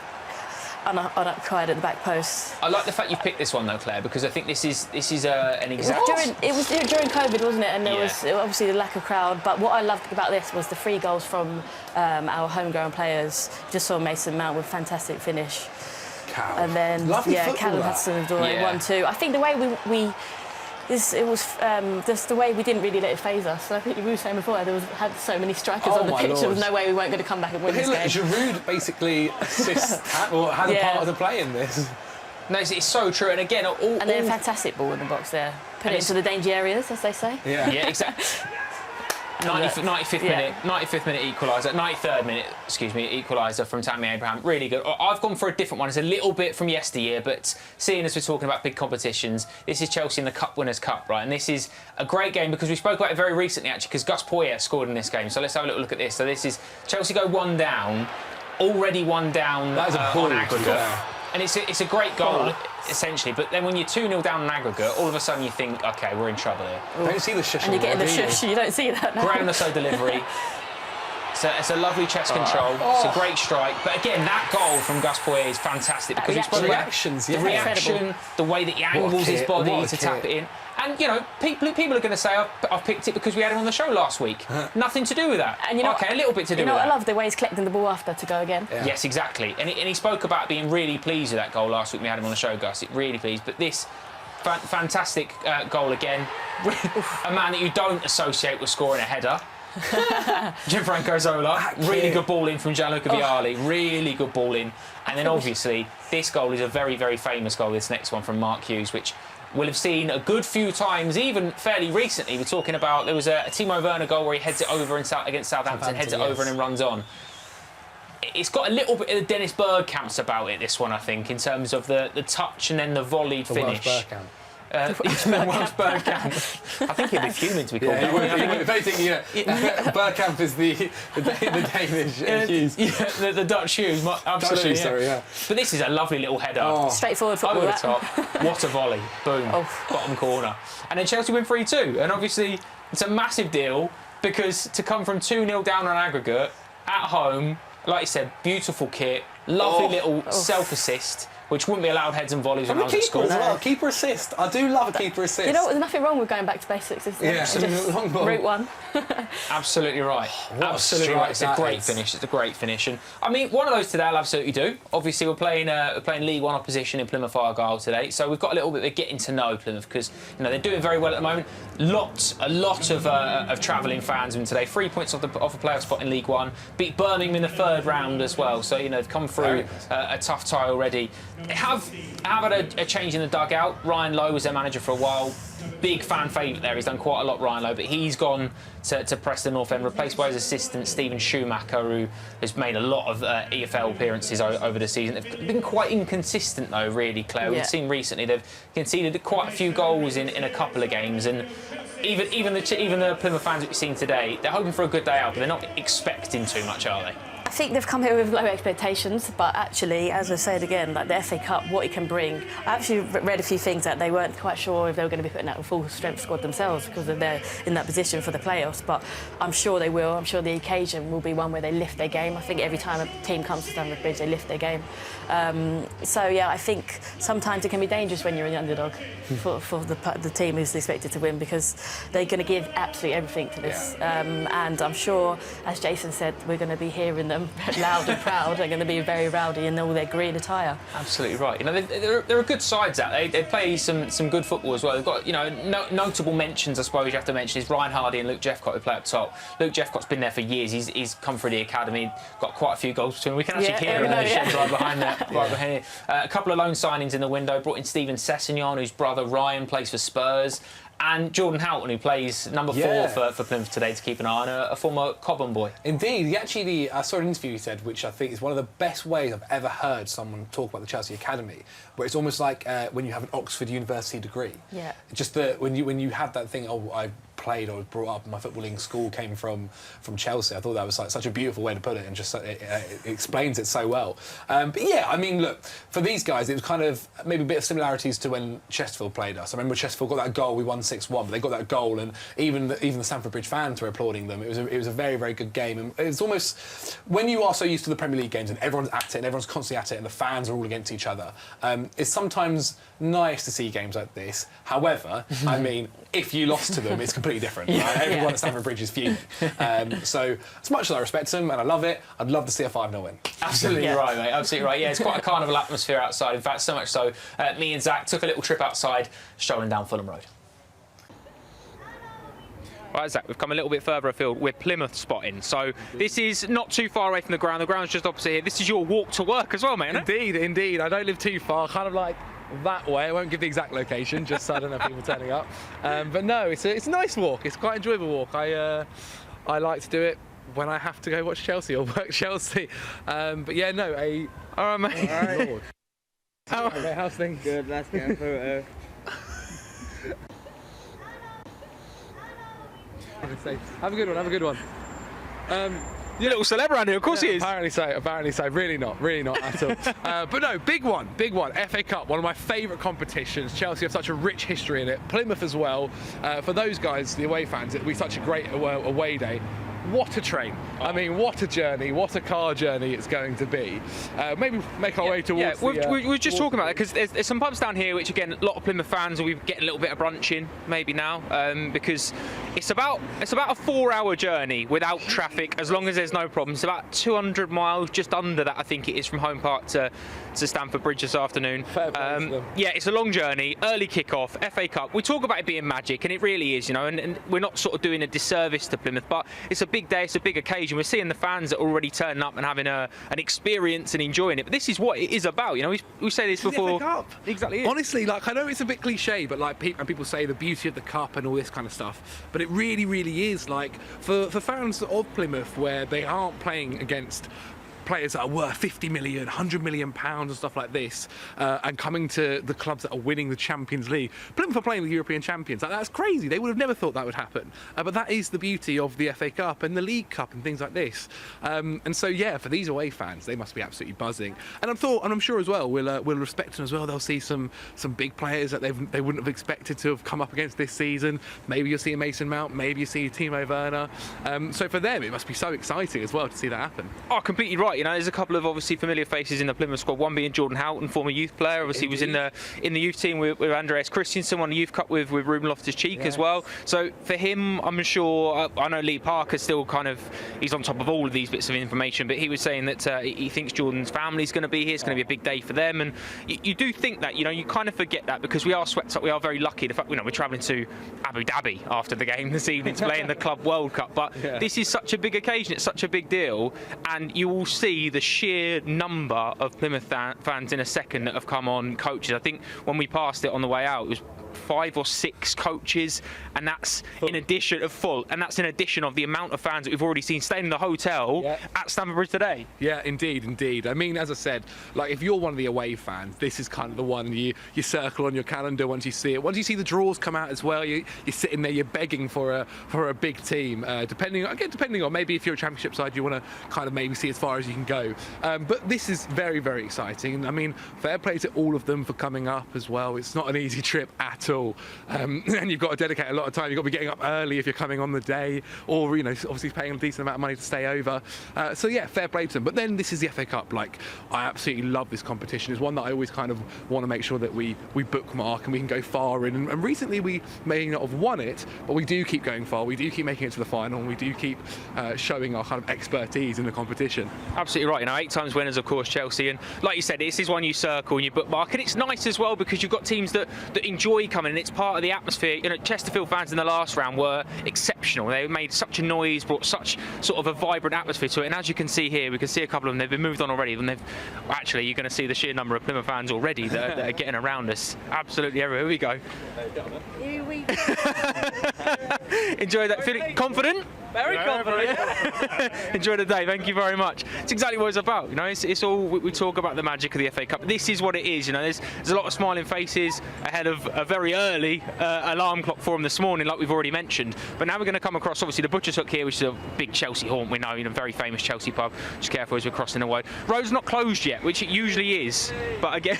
unoccupied at the back post. I like the fact you've picked this one though, Claire, because I think this is an exact. It was during COVID, wasn't it? And there was obviously the lack of crowd. But what I loved about this was the 3 goals from our homegrown players. Just saw Mason Mount with fantastic finish. And then Callum Hudson-Odoi 1-2. I think the way we it was just the way we didn't really let it faze us. So I think we were saying before, had so many strikers on the pitch, there was no way we weren't going to come back and win this game. Giroud basically had a part of the play in this. No, it's so true. And again, and then a fantastic ball in the box there. Put it into the danger areas, as they say. Yeah, exactly. 95th minute equaliser, 93rd minute, equaliser from Tammy Abraham. Really good. I've gone for a different one. It's a little bit from yesteryear, but seeing as we're talking about big competitions, this is Chelsea in the Cup Winners' Cup, right? And this is a great game because we spoke about it very recently, actually, because Gus Poyet scored in this game. So let's have a little look at this. So this is Chelsea go 1 down, already 1 down on aggregate. And it's a great goal, essentially. But then when you're 2-0 down on aggregate, all of a sudden you think, OK, we're in trouble here. Don't see the shush. And you're getting the shush. You don't see that now. Ground-Lasso delivery. It's a lovely chest control. It's a great strike. But again, that goal from Gus Poyet is fantastic because the reactions, the reaction, the way that he angles his body to tap it in. And, you know, people are going to say, I've picked it because we had him on the show last week. Nothing to do with that. And a little bit to do with that. I love the way he's collecting the ball after to go again. Yeah. Yes, exactly. And he spoke about being really pleased with that goal last week. We had him on the show, Gus. Really pleased. But this fantastic goal again. A man that you don't associate with scoring a header. Gianfranco Zola, really good ball in from Gianluca Vialli, really good ball in. And then obviously this goal is a very, very famous goal, this next one from Mark Hughes, which we'll have seen a good few times, even fairly recently. We're talking about, there was a Timo Werner goal where he heads it over against Southampton, heads it over and then runs on. It's got a little bit of the Dennis Bergkamp's about it, this one, I think, in terms of the touch and then the volleyed finish. Welsh Bergkamp. I think he'd be fuming to be called that. If anything, Bergkamp is the Danish Hughes. The Dutch Hughes, absolutely. But this is a lovely little header. Straightforward football. Over the top. What a volley. Boom. Bottom corner. And then Chelsea win 3-2. And obviously, it's a massive deal because to come from 2-0 down on aggregate, at home, like you said, beautiful kit, lovely little self-assist, which wouldn't be allowed heads and volleys when I was at school. Keeper assist. I do love a keeper assist. You know what? There's nothing wrong with going back to basics. Route one. Absolutely right. Absolutely right. It's a great finish. It's a great finish. And I mean, one of those today I'll absolutely do. Obviously, we're playing League One opposition in Plymouth Argyle today, so we've got a little bit of getting to know Plymouth because they're doing very well at the moment. A lot of travelling fans in today. 3 points off a playoff spot in League One. Beat Birmingham in the 3rd round as well. So they've come through a tough tie already. They have had a change in the dugout. Ryan Lowe was their manager for a while. Big fan favourite there. He's done quite a lot, Ryan Lowe, but he's gone to Preston North End, replaced by his assistant, Stephen Schumacher, who has made a lot of EFL appearances over the season. They've been quite inconsistent, though, really, Claire. We've seen recently they've conceded quite a few goals in a couple of games, and even the Plymouth fans that we've seen today, they're hoping for a good day out, but they're not expecting too much, are they? I think they've come here with low expectations, but actually, as I said again, like the FA Cup, what it can bring. I actually read a few things that they weren't quite sure if they were going to be putting out a full-strength squad themselves because they're in that position for the playoffs, but I'm sure they will. I'm sure the occasion will be one where they lift their game. I think every time a team comes to Stamford Bridge, they lift their game. I think sometimes it can be dangerous when you're in the underdog for the team who's expected to win because they're going to give absolutely everything to this. And I'm sure, as Jason said, we're going to be hearing them loud and proud. They're going to be very rowdy in all their green attire. Absolutely right. You know, there are good sides out. They play some good football as well. They've got, you know, notable mentions, I suppose you have to mention, is Ryan Hardy and Luke Jeffcott, who play up top. Luke Jeffcott's been there for years. He's come through the academy, got quite a few goals between. We can actually hear him in the shed right behind that. Right behind here. A couple of loan signings in the window. Brought in Steven Sessegnon, whose brother Ryan plays for Spurs. And Jordan Houghton, who plays number 4 for Plymouth today, to keep an eye on, a former Cobham boy. Indeed. I saw an interview he said, which I think is one of the best ways I've ever heard someone talk about the Chelsea Academy, where it's almost like when you have an Oxford University degree. Yeah. Just when you have that thing, I played or was brought up, my footballing school came from Chelsea. I thought that was like such a beautiful way to put it, and just it explains it so well. But yeah, I mean, look, for these guys, it was kind of maybe a bit of similarities to when Chesterfield played us. I remember Chesterfield got that goal, we won 6-1, but they got that goal, and even the Stamford Bridge fans were applauding them. It was a very, very good game, and it's almost when you are so used to the Premier League games and everyone's at it and everyone's constantly at it and the fans are all against each other. It's sometimes nice to see games like this. However, I mean, if you lost to them, it's completely different. Right? Everyone at Stamford Bridge is fuming. So as much as I respect them and I love it, I'd love to see a 5-0 win. Absolutely right, mate. Absolutely right. Yeah, it's quite a carnival atmosphere outside. In fact, so much so, me and Zach took a little trip outside, strolling down Fulham Road. Right, Zach, we've come a little bit further afield. We're Plymouth spotting. So this is not too far away from the ground. The ground's just opposite here. This is your walk to work as well, mate, isn't it? Indeed. I don't live too far, kind of like that way. I won't give the exact location, just so I don't know people turning up. But no, it's a nice walk. It's quite an enjoyable walk. I like to do it when I have to go watch Chelsea or work Chelsea. But yeah, no, all right, mate. All right. Okay, how's things? Good, let's get a photo. Have a good one. You're a little celeb around here, of course he is. Apparently so. Really not at all. But no, big one. FA Cup, one of my favourite competitions. Chelsea have such a rich history in it. Plymouth as well. For those guys, the away fans, it'll be such a great away day. What a train. I mean, what a journey, what a car journey it's going to be. Maybe make our way towards we're just talking about that because there's some pubs down here which, again, a lot of Plymouth fans will be getting a little bit of brunch in maybe now, because it's about a 4-hour journey without traffic, as long as there's no problems. It's about 200 miles, just under that I think it is, from Home Park to Stamford Bridge this afternoon. Yeah, it's a long journey, early kick-off, FA Cup. We talk about it being magic, and it really is, you know, and we're not sort of doing a disservice to Plymouth, but it's a big day, it's a big occasion. We're seeing the fans that are already turning up and having an experience and enjoying it. But this is what it is about, you know. We say this before. The FA Cup. Exactly. Honestly, like, I know it's a bit cliche, but like people say the beauty of the cup and all this kind of stuff, but it really, really is. Like for fans of Plymouth, where they aren't playing against players that are worth 50 million, 100 million pounds and stuff like this, and coming to the clubs that are winning the Champions League. Plymouth are playing the European champions. Like, that's crazy. They would have never thought that would happen. But that is the beauty of the FA Cup and the League Cup and things like this. And so, yeah, for these away fans, they must be absolutely buzzing. And I'm sure as well, we'll respect them as well. They'll see some big players that they wouldn't have expected to have come up against this season. Maybe you'll see a Mason Mount, maybe you see Timo Werner. So for them, it must be so exciting as well to see that happen. Oh, completely right. You know, there's a couple of obviously familiar faces in the Plymouth squad. One being Jordan Houghton, former youth player. Obviously, he was in the youth team with Andreas Christensen, won the Youth Cup with Ruben Loftus-Cheek as well. So for him, I'm sure. I know Lee Parker still he's on top of all of these bits of information, but he was saying that he thinks Jordan's family's going to be here. It's going to be a big day for them, and you do think that, you know, you kind of forget that because we are swept up. We are very lucky. The fact, you know, we're travelling to Abu Dhabi after the game this evening to play in the Club World Cup, but this is such a big occasion. It's such a big deal, and you will see the sheer number of Plymouth fans in a second that have come on coaches. I think when we passed it on the way out, it was 5 or 6 coaches, and that's in addition of the amount of fans that we've already seen staying in the hotel at Stamford Bridge today. Yeah, indeed. I mean, as I said, like, if you're one of the away fans, this is kind of the one you circle on your calendar once you see it. Once you see the draws come out as well, you're sitting there, you're begging for a big team. Depending on maybe if you're a championship side, you want to kind of maybe see as far as you can go. But this is very, very exciting. I mean, fair play to all of them for coming up as well. It's not an easy trip at at all. And you've got to dedicate a lot of time. You've got to be getting up early if you're coming on the day, or, you know, obviously paying a decent amount of money to stay over. So yeah, fair play to them. But then this is the FA Cup. Like, I absolutely love this competition. It's one that I always kind of want to make sure that we bookmark and we can go far in. And recently we may not have won it, but we do keep going far. We do keep making it to the final, and we do keep showing our kind of expertise in the competition. Absolutely right. You know, 8 times winners, of course, Chelsea. And like you said, this is one you circle and you bookmark. And it's nice as well because you've got teams that enjoy coming, and it's part of the atmosphere. You know, Chesterfield fans in the last round were exceptional. They made such a noise, brought such sort of a vibrant atmosphere to it. And as you can see here, we can see a couple of them. They've been moved on already. And they've actually, you're going to see the sheer number of Plymouth fans already that are getting around us. Absolutely everywhere. Here we go. Here we Enjoy that. Feeling confident? Very confident. Enjoy the day. Thank you very much. It's exactly what it's about. You know, it's all we talk about the magic of the FA Cup. This is what it is. You know, there's a lot of smiling faces ahead of a very early alarm clock for them this morning, like we've already mentioned. But now we're going to come across obviously the Butcher's Hook here, which is a big Chelsea haunt. We know, you know, very famous Chelsea pub. Just careful as we're crossing the road. Road's not closed yet, which it usually is. But again,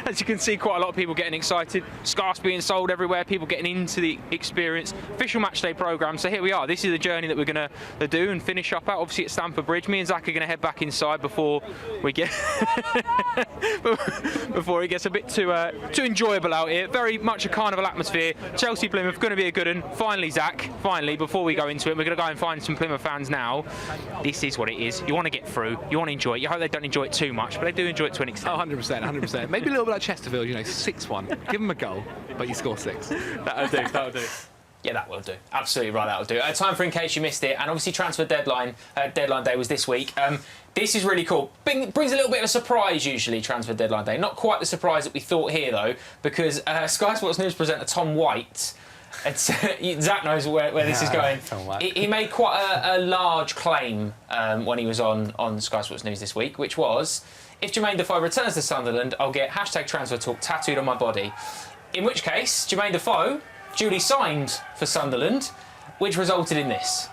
as you can see, quite a lot of people getting excited. Scarves being sold everywhere. People getting into the experience. Official matchday programme. So here we are. This is the journey that we're going to do and finish up at, obviously at Stamford Bridge. Me and Zach are going to head back inside before we get before it gets a bit too enjoyable out here. Very much a carnival atmosphere. Chelsea Plymouth going to be a good one. Finally, Zach, finally, before we go into it, we're going to go and find some Plymouth fans now. This is what it is. You want to get through. You want to enjoy it. You hope they don't enjoy it too much, but they do enjoy it to an extent. Oh, 100%, 100%. Maybe a little bit like Chesterfield, you know, 6-1. Give them a goal, but you score 6. That'll do. That'll do. Yeah, that will do. Absolutely right, that'll do. Time for in case you missed it, and obviously transfer deadline day was this week. This is really cool. Brings a little bit of a surprise usually, transfer deadline day. Not quite the surprise that we thought here though, because Sky Sports News presenter Tom White, Zach knows where this is going. He made quite a large claim when he was on Sky Sports News this week, which was, if Jermaine Defoe returns to Sunderland, I'll get #transfertalk tattooed on my body. In which case, Jermaine Defoe duly signed for Sunderland, which resulted in this.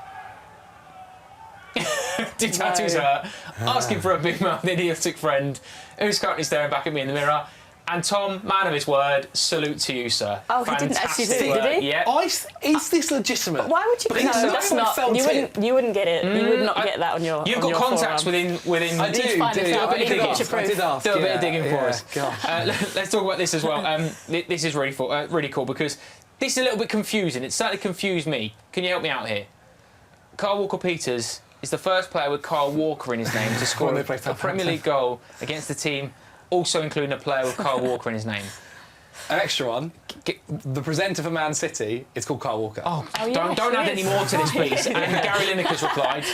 Do tattoos hurt? Asking for a big mouth idiotic friend who's currently staring back at me in the mirror. And Tom, man of his word, salute to you, sir. Oh, he didn't actually do it, did he? Yeah. Is this legitimate? But why would you? No, that's not. You wouldn't get it. You would not get that on your. You've got contacts within. I do. Do a bit of digging. I did ask. Do a bit of digging for us. Gosh. Let's talk about this as well. This is really cool because this is a little bit confusing. It certainly confused me. Can you help me out here? Kyle Walker-Peters is the first player with Kyle Walker in his name to score a Premier League goal against the team, also including a player with Kyle Walker in his name. An extra one. The presenter for Man City is called Kyle Walker. Don't add any more to this, please. And Gary Lineker's replied,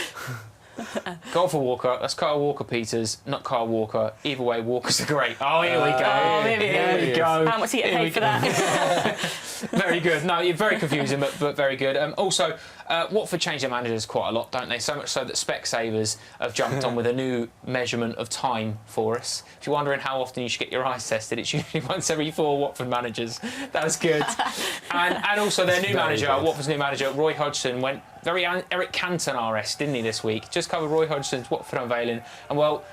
goal for Walker. That's Kyle Walker-Peters, not Kyle Walker. Either way, Walker's are great. Oh, here we go. Here we go. How much do you get paid for that? Very good. No, you're very confusing, but very good. Also, Watford change their managers quite a lot, don't they? So much so that Specsavers have jumped on with a new measurement of time for us. If you're wondering how often you should get your eyes tested, it's usually once every 4 Watford managers. That's good. and also their new manager, Watford's new manager, Roy Hodgson, went very Eric Cantona-esque, didn't he, this week? Just covered Roy Hodgson's Watford unveiling. And, well,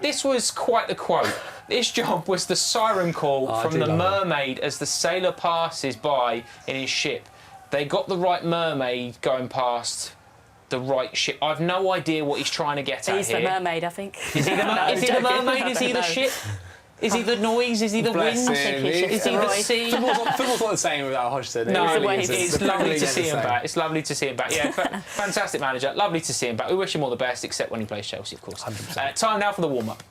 this was quite the quote. This job was the siren call from the mermaid as the sailor passes by in his ship. They got the right mermaid going past the right ship. I've no idea what he's trying to get at He's here. the mermaid, I think. Is he the mermaid? Is he the ship? Is he the noise? Is he the wind? Is he the sea? Football's not the same without Hodgson. No, it's lovely to see him back. It's lovely to see him back. Yeah, fantastic manager. Lovely to see him back. We wish him all the best, except when he plays Chelsea, of course. 100%. Time now for the warm-up.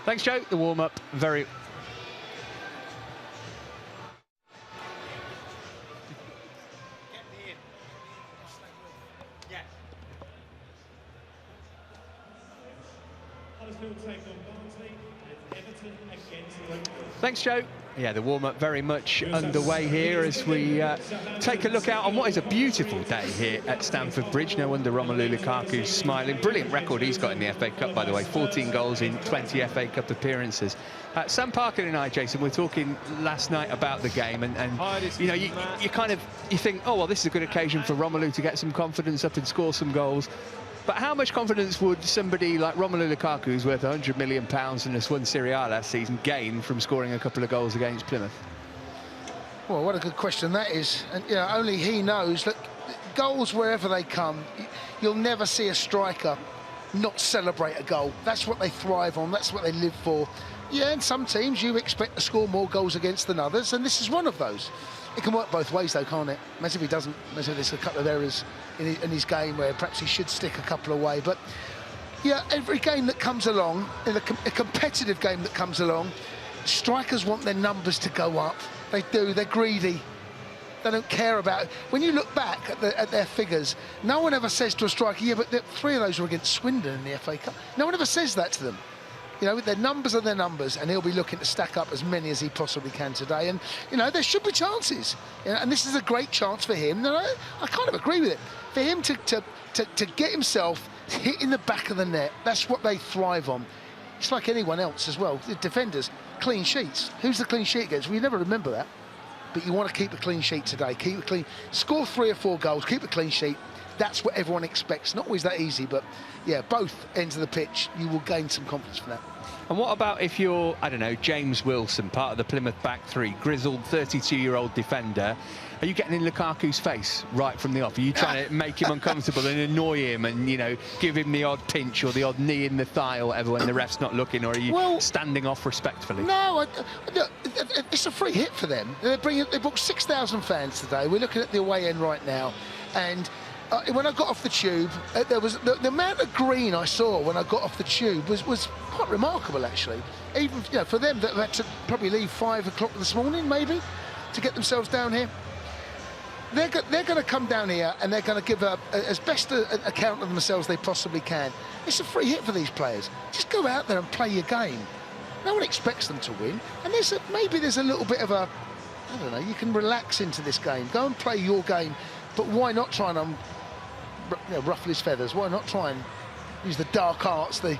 Thanks, Joe. The warm-up, very... Thanks, Joe. Yeah, the warm-up very much underway here as we take a look out on what is a beautiful day here at Stamford Bridge. No wonder Romelu Lukaku's smiling. Brilliant record he's got in the FA Cup, by the way. 14 goals in 20 FA Cup appearances. Sam Parker and I, Jason, were talking last night about the game, and you know, you think, oh, well, this is a good occasion for Romelu to get some confidence up and score some goals. But how much confidence would somebody like Romelu Lukaku, who's worth £100 million and has won Serie A last season, gain from scoring a couple of goals against Plymouth? Well, what a good question that is. And, you know, only he knows. Look, goals wherever they come, you'll never see a striker not celebrate a goal. That's what they thrive on. That's what they live for. Yeah, and some teams you expect to score more goals against than others, and this is one of those. It can work both ways, though, can't it? Imagine if he doesn't. Imagine if there's a couple of errors in his game where perhaps he should stick a couple away. But yeah, every game that comes along, in a competitive game that comes along, strikers want their numbers to go up. They do. They're greedy. They don't care about it. When you look back at their figures, no one ever says to a striker, yeah, but 3 of those were against Swindon in the FA Cup. No one ever says that to them. You know, their numbers are their numbers, and he'll be looking to stack up as many as he possibly can today. And, you know, there should be chances. You know, and this is a great chance for him. I kind of agree with it. For him to get himself hit in the back of the net, that's what they thrive on. It's like anyone else as well. The defenders, clean sheets. Who's the clean sheet against? We never remember that. But you want to keep a clean sheet today. Keep it clean. Score 3 or 4 goals. Keep a clean sheet. That's what everyone expects. Not always that easy, but yeah, both ends of the pitch, you will gain some confidence from that. And what about if you're, I don't know, James Wilson, part of the Plymouth back three, grizzled 32-year-old defender? Are you getting in Lukaku's face right from the off? Are you trying to make him uncomfortable and annoy him and, you know, give him the odd pinch or the odd knee in the thigh or whatever when the ref's not looking? Or are you standing off respectfully? No, it's a free hit for them. They booked 6,000 fans today. We're looking at the away end right now. And when I got off the tube, there was the amount of green I saw when I got off the tube was quite remarkable, actually. Even, you know, for them that had to probably leave 5 o'clock this morning, maybe, to get themselves down here. They're going to come down here and they're going to give as best an account of themselves they possibly can. It's a free hit for these players. Just go out there and play your game. No one expects them to win. And maybe there's a little bit of a, I don't know, you can relax into this game. Go and play your game. But why not try and ruffle his feathers? Why not try and use the dark arts, the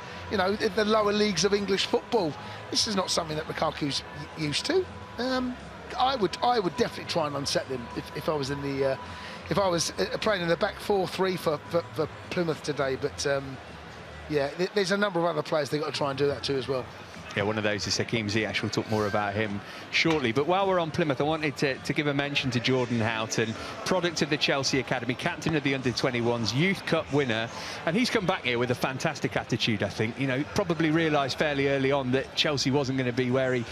lower leagues of English football? This is not something that Lukaku's used to. I would definitely try and unsettle him if I was in the if I was playing in the back 4-3 for Plymouth today. But yeah, there's a number of other players they've got to try and do that too as well. Yeah, one of those is Hakim Ziyech. We'll talk more about him shortly. But while we're on Plymouth, I wanted to give a mention to Jordan Houghton, product of the Chelsea Academy, captain of the under-21s, Youth Cup winner. And he's come back here with a fantastic attitude, I think. You know, probably realised fairly early on that Chelsea wasn't going to be where he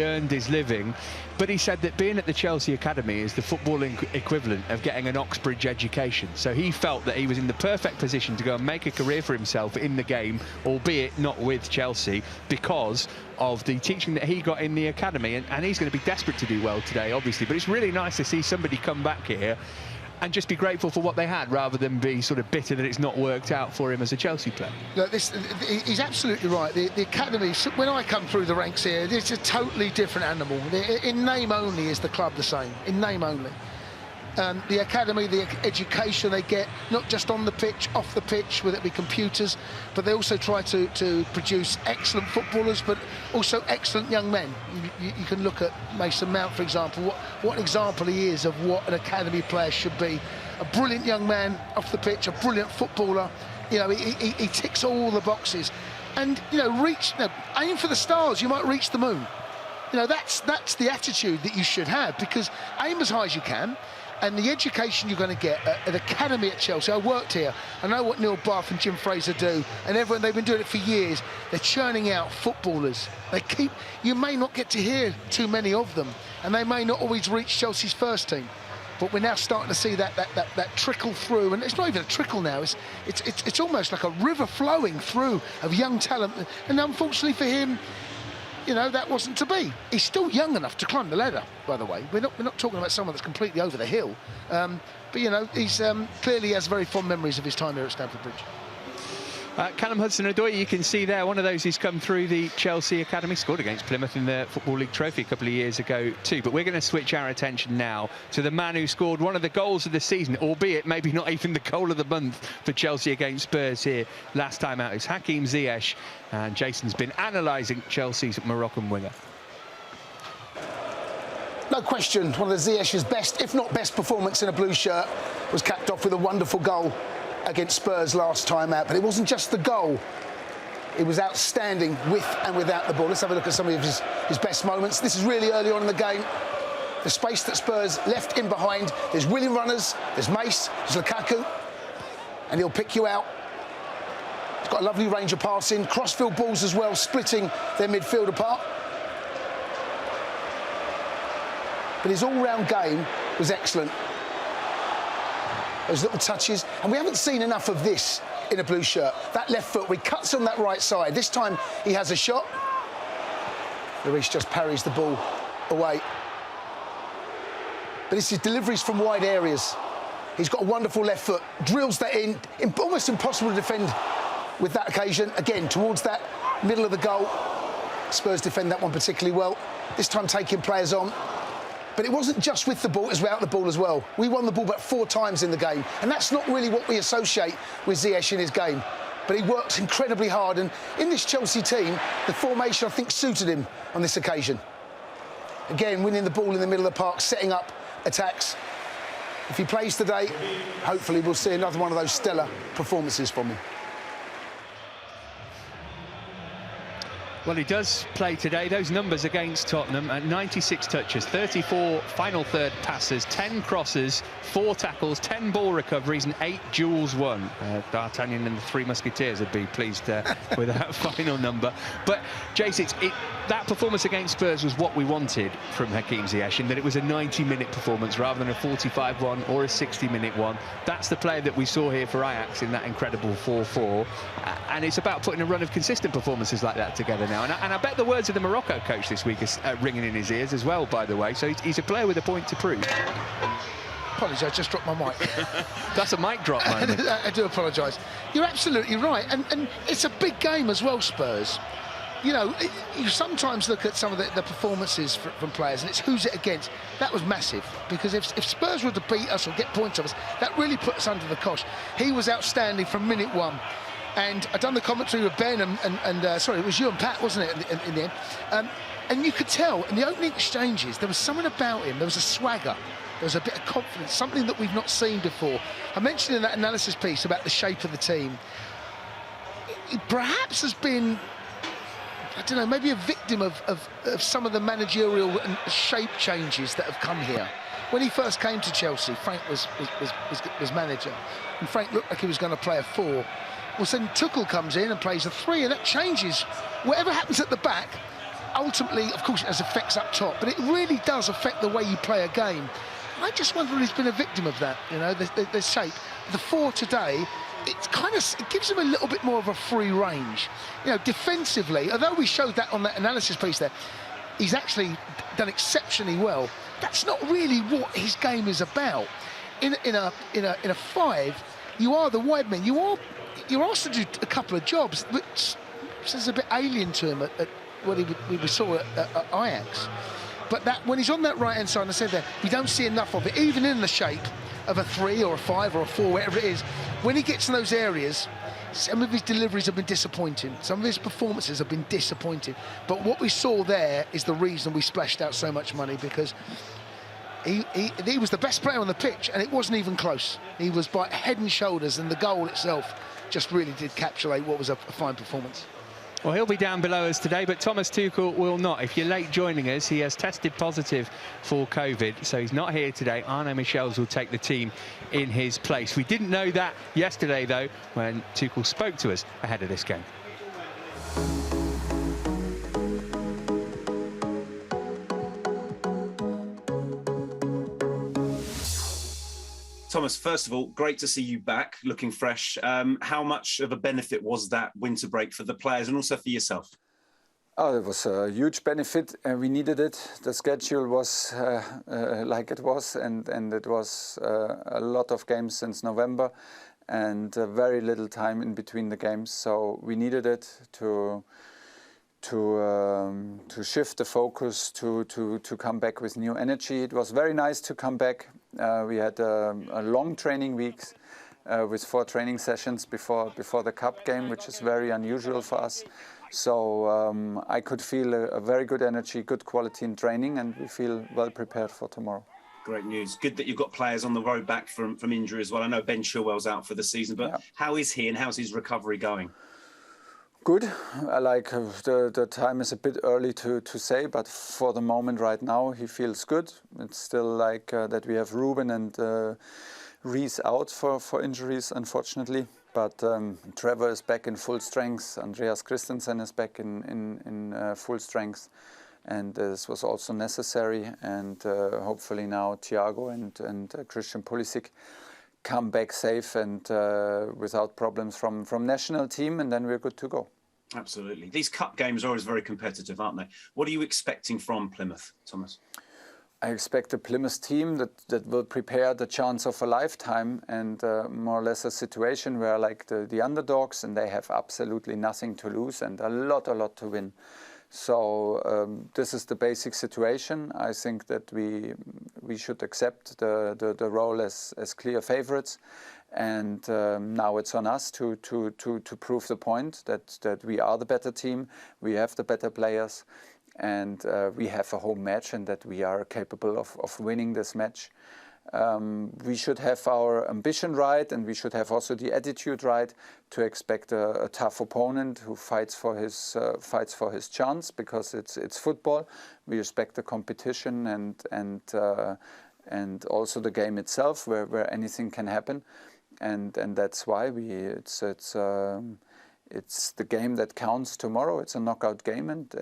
earned his living. But he said that being at the Chelsea Academy is the footballing equivalent of getting an Oxbridge education. So he felt that he was in the perfect position to go and make a career for himself in the game, albeit not with Chelsea, because of the teaching that he got in the academy. And he's going to be desperate to do well today, obviously. But it's really nice to see somebody come back here and just be grateful for what they had, rather than be sort of bitter that it's not worked out for him as a Chelsea player. Look, he's absolutely right. The academy, when I come through the ranks here, it's a totally different animal. In name only is the club the same. In name only. The academy, the education they get, not just on the pitch, off the pitch, whether it be computers, but they also try to produce excellent footballers, but also excellent young men. You can look at Mason Mount, for example. What an example he is of what an academy player should be. A brilliant young man off the pitch, a brilliant footballer. You know, he ticks all the boxes. And, you know, aim for the stars, you might reach the moon. You know, that's the attitude that you should have, because aim as high as you can. And the education you're going to get at an academy at Chelsea. I worked here. I know what Neil Bath and Jim Fraser do. And they've been doing it for years. They're churning out footballers. You may not get to hear too many of them. And they may not always reach Chelsea's first team. But we're now starting to see that trickle through. And it's not even a trickle now. It's almost like a river flowing through of young talent. And unfortunately for him, you know, that wasn't to be. He's still young enough to climb the ladder, by the way. We're not talking about someone that's completely over the hill. But, you know, he's clearly has very fond memories of his time here at Stamford Bridge. Callum Hudson-Odoi, you can see there, one of those who's come through the Chelsea Academy, scored against Plymouth in the Football League Trophy a couple of years ago too. But we're going to switch our attention now to the man who scored one of the goals of the season, albeit maybe not even the goal of the month for Chelsea against Spurs here last time out. It's Hakim Ziyech, and Jason's been analysing Chelsea's Moroccan winger. No question, one of the Ziyech's best, if not best performance in a blue shirt, was capped off with a wonderful goal against Spurs last time out, but it wasn't just the goal. It was outstanding with and without the ball. Let's have a look at some of his best moments. This is really early on in the game. The space that Spurs left in behind. There's William runners, there's Mace, there's Lukaku, and he'll pick you out. He's got a lovely range of passing, crossfield balls as well, splitting their midfield apart. But his all-round game was excellent. Those little touches, and we haven't seen enough of this in a blue shirt. That left foot, where he cuts on that right side. This time he has a shot. Lloris just parries the ball away. But it's his deliveries from wide areas. He's got a wonderful left foot, drills that in, almost impossible to defend with that occasion. Again, towards that middle of the goal. Spurs defend that one particularly well. This time taking players on. But it wasn't just with the ball, it was without the ball as well. We won the ball about 4 times in the game, and that's not really what we associate with Ziyech in his game. But he worked incredibly hard, and in this Chelsea team, the formation, I think, suited him on this occasion. Again, winning the ball in the middle of the park, setting up attacks. If he plays today, hopefully we'll see another one of those stellar performances from him. Well, he does play today. Those numbers against Tottenham at 96 touches, 34 final third passes, 10 crosses, 4 tackles, 10 ball recoveries and 8 duels won. D'Artagnan and the Three Musketeers would be pleased with that final number. But, Jace, that performance against Spurs was what we wanted from Hakim Ziyech, in that it was a 90-minute performance rather than a 45 one or a 60-minute one. That's the player that we saw here for Ajax in that incredible 4-4. And it's about putting a run of consistent performances like that together now. And I bet the words of the Morocco coach this week are ringing in his ears as well, by the way. So he's a player with a point to prove. Apologise, I just dropped my mic. That's a mic drop moment. I do apologise. You're absolutely right. And it's a big game as well, Spurs. You know, you sometimes look at some of the performances from players, and it's who's it against. That was massive, because if Spurs were to beat us or get points off us, that really put us under the cosh. He was outstanding from minute 1. And I'd done the commentary with Ben and sorry, it was you and Pat, wasn't it, in the end? And you could tell in the opening exchanges, there was something about him, there was a swagger, there was a bit of confidence, something that we've not seen before. I mentioned in that analysis piece about the shape of the team, it perhaps has been, I don't know, maybe a victim of some of the managerial and shape changes that have come here. When he first came to Chelsea, Frank was manager, and Frank looked like he was going to play a 4. Well, then Tuchel comes in and plays a 3, and that changes. Whatever happens at the back, ultimately, of course, it has effects up top, but it really does affect the way you play a game. I just wonder if he's been a victim of that, you know, the shape. The 4 today, it gives him a little bit more of a free range. You know, defensively, although we showed that on that analysis piece there, he's actually done exceptionally well. That's not really what his game is about. In a 5, you are the wide man. You're asked to do a couple of jobs, which is a bit alien to him at what we saw at Ajax. But that when he's on that right-hand side, and I said there, we don't see enough of it, even in the shape of a 3 or a 5 or a 4, whatever it is. When he gets in those areas, some of his deliveries have been disappointing. Some of his performances have been disappointing. But what we saw there is the reason we splashed out so much money, because he was the best player on the pitch, and it wasn't even close. He was by head and shoulders, and the goal itself just really did encapsulate what was a fine performance. Well, he'll be down below us today, but Thomas Tuchel will not. If you're late joining us, he has tested positive for COVID, so he's not here today. Arnaud Michels will take the team in his place. We didn't know that yesterday, though, when Tuchel spoke to us ahead of this game. Thomas, first of all, great to see you back, looking fresh. How much of a benefit was that winter break for the players and also for yourself? Oh, it was a huge benefit, and we needed it. The schedule was like it was, and it was a lot of games since November, and very little time in between the games. So we needed it to shift the focus, to come back with new energy. It was very nice to come back. We had a long training weeks with 4 training sessions before the cup game, which is very unusual for us. So I could feel a very good energy, good quality in training, and we feel well prepared for tomorrow. Great news. Good that you've got players on the road back from injury as well. I know Ben Chilwell's out for the season, but how is he and how's his recovery going? Good. I like the time is a bit early to say, but for the moment right now he feels good. It's still like that we have Ruben and Reece out for injuries, unfortunately. But Trevor is back in full strength. Andreas Christensen is back in full strength. And this was also necessary, and hopefully now Thiago and Christian Pulisic come back safe and without problems from national team, and then we're good to go. Absolutely. These cup games are always very competitive, aren't they? What are you expecting from Plymouth, Thomas? I expect a Plymouth team that will prepare the chance of a lifetime, and more or less a situation where like the underdogs, and they have absolutely nothing to lose and a lot to win. So this is the basic situation. I think that we should accept the role as clear favourites, and now it's on us to prove the point that we are the better team, we have the better players, and we have a home match, and that we are capable of winning this match. We should have our ambition right, and we should have also the attitude right to expect a tough opponent who fights for his chance, because it's football. We respect the competition and also the game itself, where anything can happen, and that's why it's the game that counts tomorrow. It's a knockout game, and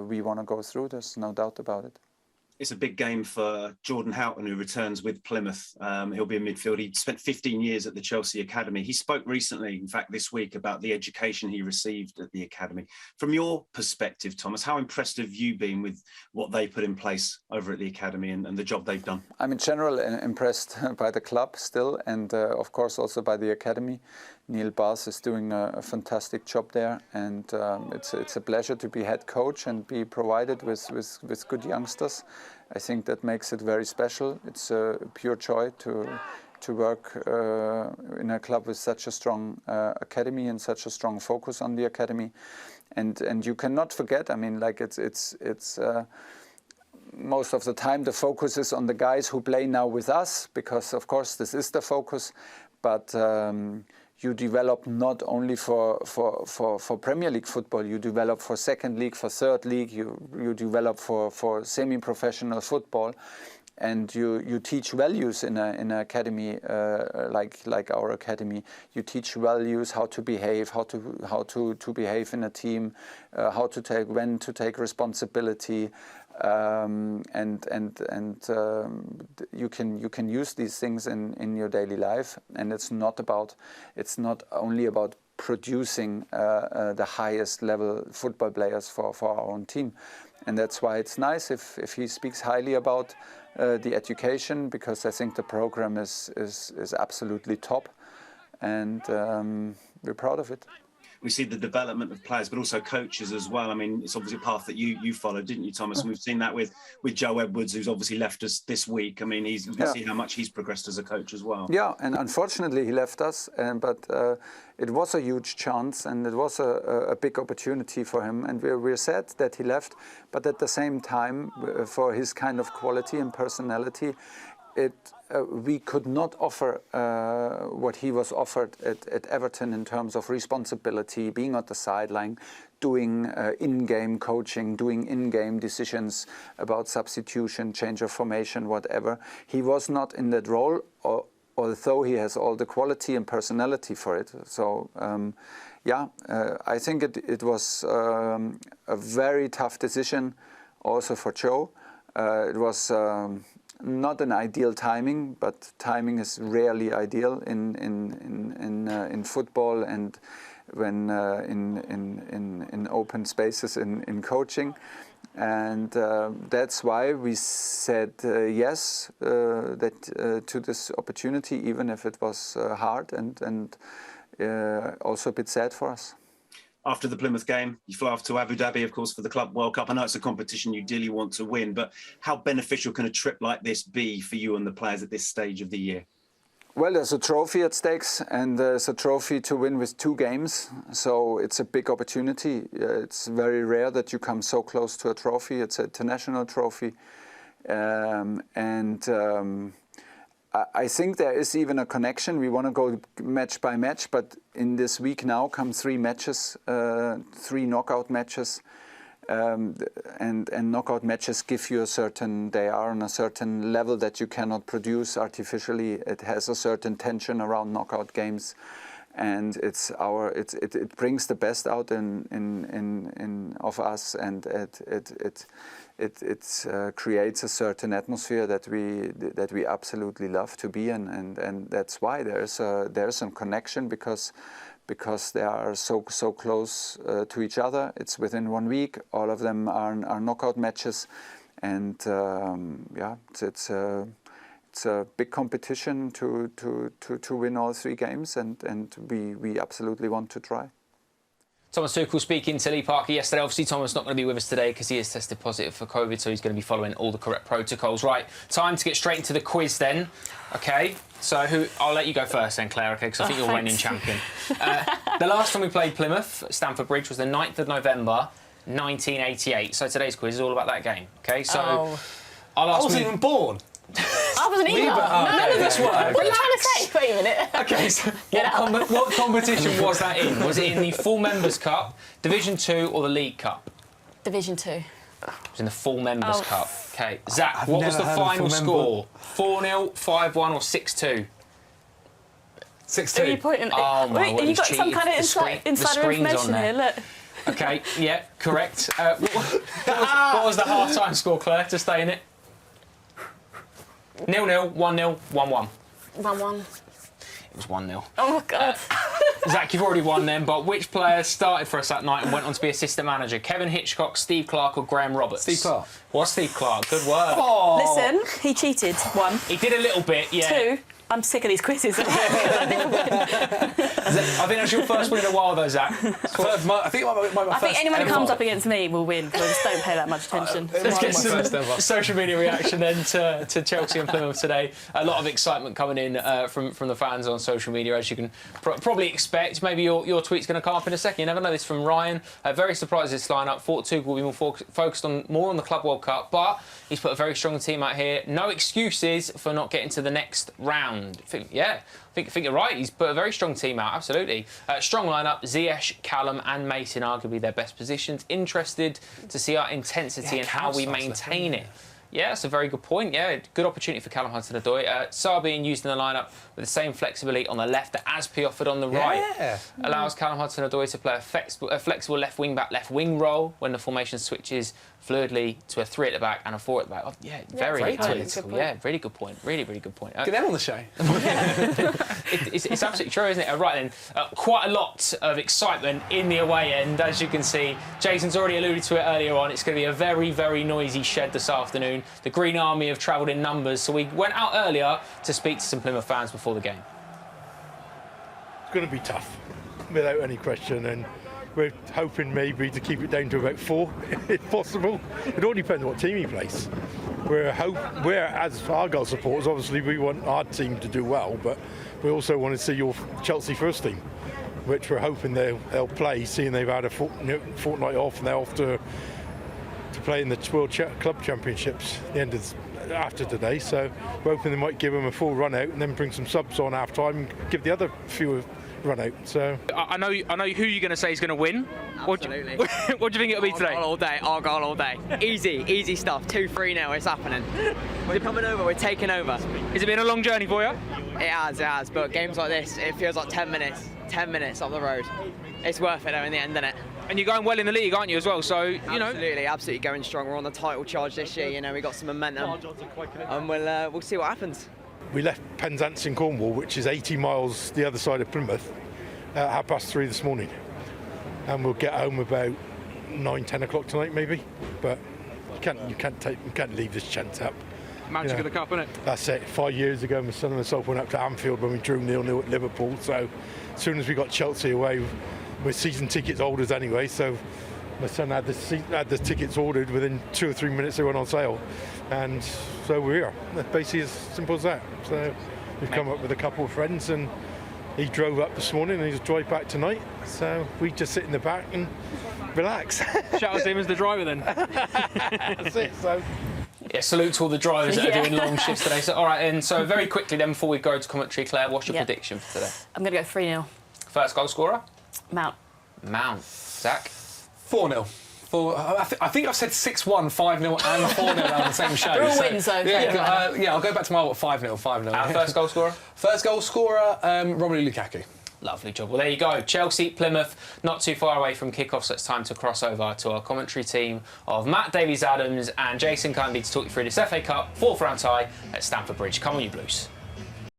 we want to go through. There's no doubt about it. It's a big game for Jordan Houghton, who returns with Plymouth. He'll be in midfield. He spent 15 years at the Chelsea Academy. He spoke recently, in fact, this week, about the education he received at the Academy. From your perspective, Thomas, how impressed have you been with what they put in place over at the Academy and the job they've done? I'm in general impressed by the club still, and of course also by the Academy. Neil Bass is doing a fantastic job there, and it's a pleasure to be head coach and be provided with good youngsters. I think that makes it very special. It's a pure joy to work in a club with such a strong academy and such a strong focus on the academy. And you cannot forget, I mean, like it's most of the time the focus is on the guys who play now with us, because of course this is the focus, but you develop not only for Premier League football, you develop for second league, for third league, you develop for semi-professional football, and you teach values in an academy like our academy. You teach values, how to behave, how to behave in a team, when to take responsibility. You can use these things in your daily life, and it's not only about producing the highest level football players for our own team, and that's why it's nice if he speaks highly about the education, because I think the program is absolutely top, and we're proud of it. We see the development of players, but also coaches as well. I mean, it's obviously a path that you followed, didn't you, Thomas? And we've seen that with Joe Edwards, who's obviously left us this week. I mean, you can see how much he's progressed as a coach as well. Yeah, and unfortunately he left us, but it was a huge chance, and it was a big opportunity for him. And we're sad that he left, but at the same time, for his kind of quality and personality, we could not offer what he was offered at Everton in terms of responsibility, being on the sideline, doing in-game coaching, doing in-game decisions about substitution, change of formation, whatever. He was not in that role, although he has all the quality and personality for it. So, I think it was a very tough decision also for Joe. It was not an ideal timing, but timing is rarely ideal in football and when in open spaces in coaching, and that's why we said yes to this opportunity, even if it was hard and also a bit sad for us. After the Plymouth game, you fly off to Abu Dhabi, of course, for the Club World Cup. I know it's a competition you dearly want to win, but how beneficial can a trip like this be for you and the players at this stage of the year? Well, there's a trophy at stakes, and there's a trophy to win with 2 games. So it's a big opportunity. It's very rare that you come so close to a trophy. It's an international trophy. I think there is even a connection. We want to go match by match, but in this week now come 3 matches, 3 knockout matches, and knockout matches give you they are on a certain level that you cannot produce artificially. It has a certain tension around knockout games, and it brings the best out of us, and it creates a certain atmosphere that we absolutely love to be in, and that's why there's a connection, because they are so close to each other. It's within 1 week. All of them are knockout matches, and it's a big competition to win all 3 games, and we absolutely want to try. Thomas Tuchel speaking to Lee Parker yesterday. Obviously, Thomas not going to be with us today because he has tested positive for COVID, so he's going to be following all the correct protocols. Right, time to get straight into the quiz then. Okay, so I'll let you go first then, Claire, okay, because I think you're reigning champion. The last time we played Plymouth at Stamford Bridge was the 9th of November, 1988. So today's quiz is all about that game, okay? So I'll ask I wasn't even born. I wasn't either. None of this worked. What are you trying to say? Wait a minute. Okay, so what competition was that in? Was it in the Full Members Cup, Division 2 or the League Cup? Division 2. It was in the Full Members Cup. Okay, Zach, what was the never heard of final Full score? 4-0, 5-1 or 6-2? 6-2. Are you pointing? Oh my word, you he's got some cheated. kind of insider information here, look. Okay, yeah, correct. What was the half-time score, Claire, to stay in it? 0-0, 1-0, 1-1. 1-1. It was 1-0. Oh, my God. Zach, you've already won then, but which player started for us that night and went on to be assistant manager? Kevin Hitchcock, Steve Clarke or Graham Roberts? Steve Clarke. What's Steve Clarke? Good work. Listen, he cheated. 1. He did a little bit, yeah. 2, I'm sick of these quizzes. I think that's your first win in a while, though, Zach. I think anyone who comes up against me will win, because I just don't pay that much attention. Let's get some social media reaction then to Chelsea and Plymouth today. A lot of excitement coming in from the fans on social media, as you can probably expect. Maybe your tweet's going to come up in a second. You never know. This from Ryan. Very surprised this lineup. Thought Tuchel will be more focused on the Club World Cup, but he's put a very strong team out here. No excuses for not getting to the next round. I think you're right. He's put a very strong team out, absolutely. Strong lineup, Ziyech, Callum and Mason, arguably their best positions. Interested to see our intensity and how we maintain it. Yeah, that's a very good point. Yeah, good opportunity for Callum Hudson-Odoi. Sarr being used in the lineup with the same flexibility on the left that Aspi offered on the right. Allows Callum Hudson-Odoi to play a flexible left wing back, left wing role when the formation switches fluidly to a 3 at the back and a 4 at the back. Oh, yeah, very analytical. Yeah, really good point. Really, really good point. Get them on the show. It's absolutely true, isn't it? Right then, quite a lot of excitement in the away end, as you can see. Jason's already alluded to it earlier on. It's going to be a very, very noisy shed this afternoon. The Green Army have travelled in numbers, so we went out earlier to speak to some Plymouth fans before the game. It's going to be tough, without any question, and we're hoping maybe to keep it down to about 4, if possible. It all depends what team he plays. We're as Argyle supporters, obviously we want our team to do well, but we also want to see your Chelsea first team, which we're hoping they'll play, seeing they've had a fortnight off and they're off to play in the World Club Championships after today. So we're hoping they might give them a full run out and then bring some subs on half time and give the other few a run out. So I know who you're going to say is going to win. Absolutely. What do you think it'll be today? Argyle all day. Easy stuff. 2-3 now. It's happening. We're coming over. We're taking over. Has it been a long journey for you? It has. But games like this, it feels like 10 minutes. 10 minutes up the road. It's worth it though in the end, isn't it? And you're going well in the league, aren't you, as well? So, you know. Absolutely going strong. We're on the title charge this year. You know, we got some momentum, and we'll see what happens. We left Penzance in Cornwall, which is 80 miles the other side of Plymouth, at 3:30 this morning, and we'll get home about 9-10 o'clock tonight, maybe. But you can't leave this chance up. Magic of the cup, isn't it? That's it. 5 years ago, my son and myself went up to Anfield when we drew 0-0 at Liverpool. So as soon as we got Chelsea away, we're season tickets holders anyway. So my son had the tickets ordered. Within 2 or 3 minutes, they went on sale, and so we're here. Basically, as simple as that. So we've come up with a couple of friends, and he drove up this morning, and he's drive back tonight. So we just sit in the back and relax. Shout out to him as the driver then. That's it. So. Yeah, salute to all the drivers that are doing long shifts today. So, all right, and so very quickly then, before we go to commentary, Claire, what's your prediction for today? I'm going to go 3-0. First goal scorer? Mount. Zach? 4-0. I think I've said 6-1, 5-0 and 4-0 on the same show. They're all wins, though. Yeah, I'll go back to my 5-0, 5-0. First goal scorer? First goal scorer, Romelu Lukaku. Lovely job. Well, there you go. Chelsea, Plymouth, not too far away from kick-off, so it's time to cross over to our commentary team of Matt Davies-Adams and Jason Cundy to talk you through this FA Cup 4th round tie at Stamford Bridge. Come on, you Blues.